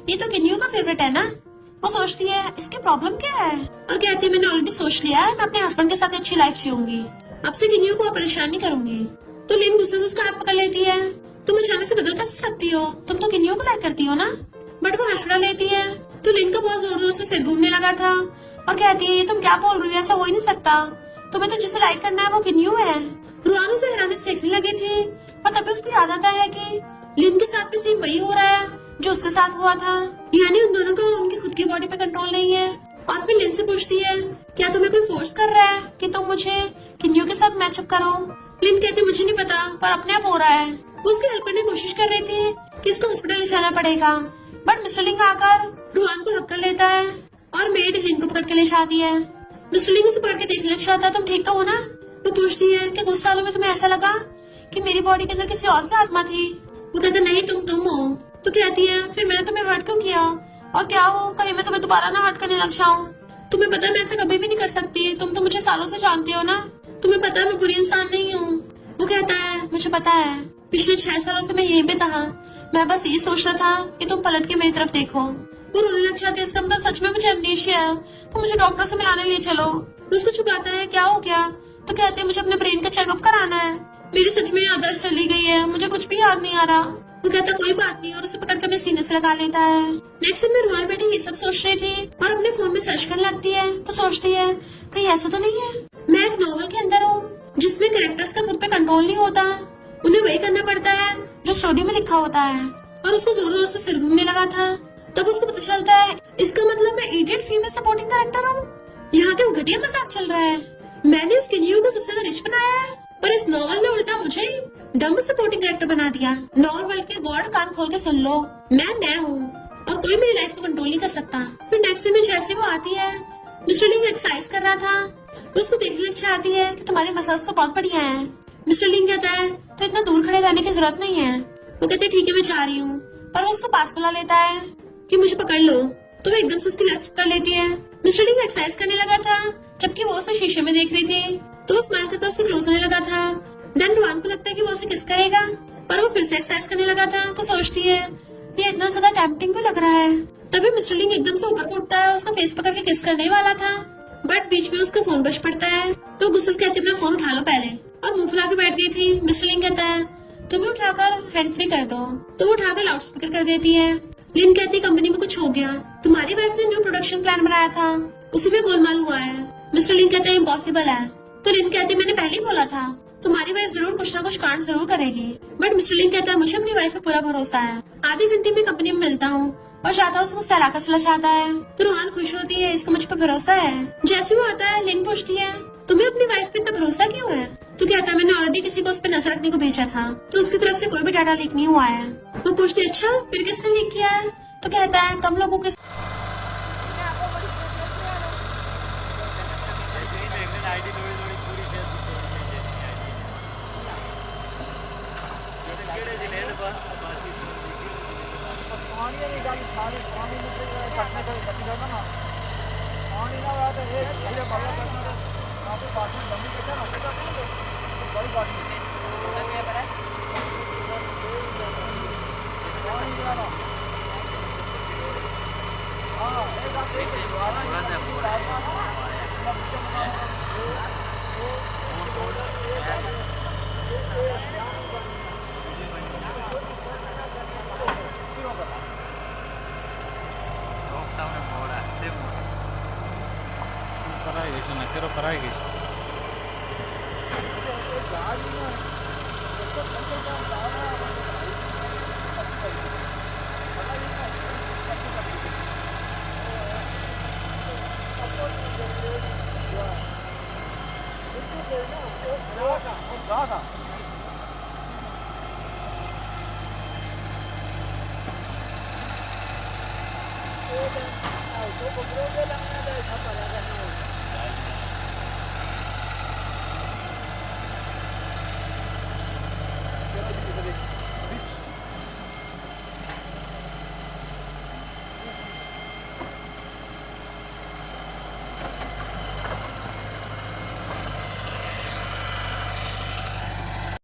ये तो किन्यू का फेवरेट है ना। वो सोचती है इसकी प्रॉब्लम क्या है और कहती है मैंने ऑलरेडी सोच लिया है, मैं अपने हस्बैंड के साथ अच्छी लाइफ जीऊंगी, अब से किन्यू को परेशान नहीं करूंगी। तो लिन गुस्से से उसका हाथ पकड़ लेती है, तुम अचानक से बदल कैसे सकती हो, तुम तो किन्यू को लाइक करती हो ना। बट वो हंसड़ा लेती है। तो लिन का बहुत जोर जोर से सिर घूमने लगा था और कहती है ये तुम क्या बोल रही हो, ऐसा हो ही नहीं सकता, तुम्हें तो जिसे लाइक करना है वो किन्यू है। रुआन उसे हैरानी से देखने लगी थी और तभी उसको याद आता है कि लिन के साथ भी सेम वही हो रहा है जो उसके साथ हुआ था, यानी उन दोनों को उनकी खुद की बॉडी पे कंट्रोल नहीं है। और फिर लिन से पूछती है क्या तुम्हें कोई फोर्स कर रहा है कि तुम मुझे किन्यू के साथ मैचअप करो। लिन कहती मुझे नहीं पता पर अपने आप हो रहा है। वो उसके हेल्प करने की कोशिश कर रही थी कि इसको हॉस्पिटल ले जाना पड़ेगा, बट मिस्टर लिंग आकर रुआन को हक कर लेता है और मेड लिन को पकड़ के ले जाती है। मिस्टर लिंग उसे पकड़ के देखने लग जाता है तुम ठीक तो हो ना। वो पूछती है कि कुछ सालों में तुम्हें ऐसा लगा कि मेरी बॉडी के अंदर किसी और की आत्मा थी। वो कहता नहीं तुम हो। तो कहती है फिर मैंने तुम्हें हर्ट क्यों किया, और क्या हो कहीं मैं तुम्हें दोबारा ना हर्ट करने लग जाऊं। तुम्हें पता है मैं ऐसा कभी भी नहीं कर सकती, तुम तो मुझे सालों से जानते हो ना, तुम्हें पता है मैं बुरी इंसान नहीं हूँ। वो कहता है मुझे पता है, पिछले 6 सालों से मैं यहीं पे था, मैं बस ये सोचता था कि तुम पलट के मेरी तरफ देखो। वो रोने लग जाती है, इसका मतलब सच में मुझे अमनेशिया है, तो मुझे डॉक्टर से मिलाने ले चलो। उसको छुपाता है क्या हो गया। तो कहते हैं मुझे अपने ब्रेन का चेकअप कराना है, मेरी सच में याददाश्त चली गई है, मुझे कुछ भी याद नहीं आ रहा। वो कहता कोई बात नहीं और उसे पकड़ कर अपने सीने से लगा लेता है। नेक्स्ट टाइम में रुआन बेटी ये सब सोच रही थी और अपने फोन में सर्च करने लगती है तो सोचती है कहीं ऐसा तो नहीं है मैं एक नॉवल के अंदर हूँ जिसमें कैरेक्टर्स का खुद पे कंट्रोल नहीं होता, उन्हें वही करना पड़ता है जो स्टोरी में लिखा होता है। और उसको जोर जोर से सिर घूमने लगा था। तब उसको पता चलता है इसका मतलब मैं इडियट फीमेल सपोर्टिंग कैरेक्टर हूँ। यहाँ के वो घटिया मजाक चल रहा है, मैंने उस किन्यू को सबसे ज्यादा रिच बनाया है, पर इस नॉवल ने उल्टा मुझे डम्ब सपोर्टिंग कैरेक्टर बना दिया। नॉर्मल के गॉड कान खोल के सुन लो, मैं हूँ और कोई मेरी लाइफ को कंट्रोल नहीं कर सकता। फिर नेक्स्ट में जैसे वो आती है, मिस्टर लिंग एक्सरसाइज कर रहा था, उसको देखने लग जाती है कि तुम्हारी मसाज तो बहुत बढ़िया है। मिस्टर लिंग कहता है तो इतना दूर खड़े रहने की जरूरत नहीं है। वो कहते ठीक है मैं जा रही हूँ, पर वो उसको पास बुला लेता है कि मुझे पकड़ लो, तो वो एकदम से उसकी लेग्स कर लेती है। मिस्टर लिंग एक्सरसाइज करने लगा था जबकि वो उसे शीशे में देख रही थी, तो वो स्माइल करता उसके क्लोज होने लगा था। देन रुआन को लगता है कि वो उसे किस करेगा, पर वो फिर से एक्सरसाइज करने लगा था तो सोचती है ये इतना ज्यादा टेम्पटिंग क्यों लग रहा है। तभी मिस्टर लिंग एकदम से ऊपर को उठता है और उसका फेस पकड़ के किस करने वाला था, बट बीच में उसका फोन बज पड़ता है। तो गुस्से से कहती है अपना फोन उठा लो पहले, और मुंह फुला के बैठ गई थी। मिस्टर लिंग कहता है तुम्हें उठाकर हैंड फ्री कर दो, तो वो उठाकर लाउड स्पीकर कर देती है। लिन कहती कंपनी में कुछ हो गया, तुम्हारी वाइफ ने न्यू प्रोडक्शन प्लान बनाया था, उसी में गोलमाल हुआ है। मिस्टर लिंग कहते हैं इम्पॉसिबल है। तो लिन कहती मैंने पहले ही बोला था तुम्हारी वाइफ जरूर कुछ ना कुछ कांड जरूर करेगी। बट मिस्टर लिंग कहता है मुझे अपनी वाइफ पे पूरा भरोसा है, आधे घंटे में कंपनी में मिलता हूँ, और चाहता उसको सहलाकर चला जाता है। तो रुआन खुश होती है इसको मुझ पर भरोसा है। जैसे वो आता है लिन पूछती है तुम्हें अपनी वाइफ पे इतना भरोसा क्यों है। तो कहता है मैंने ऑलरेडी किसी को उस पर नजर रखने को भेजा था, तो उसकी तरफ से कोई भी डाटा लीक नहीं हुआ है। वो पूछती है अच्छा फिर किसने लीक किया है। तो कहता है कम लोगों के ਉਹ ਤਾਂ ਆਉ ਤੋਂ ਬਗਰੋ ਦੇ ਲਾਉਣਾ ਦਾ ਖਪਰਾ ਕਰਨਾ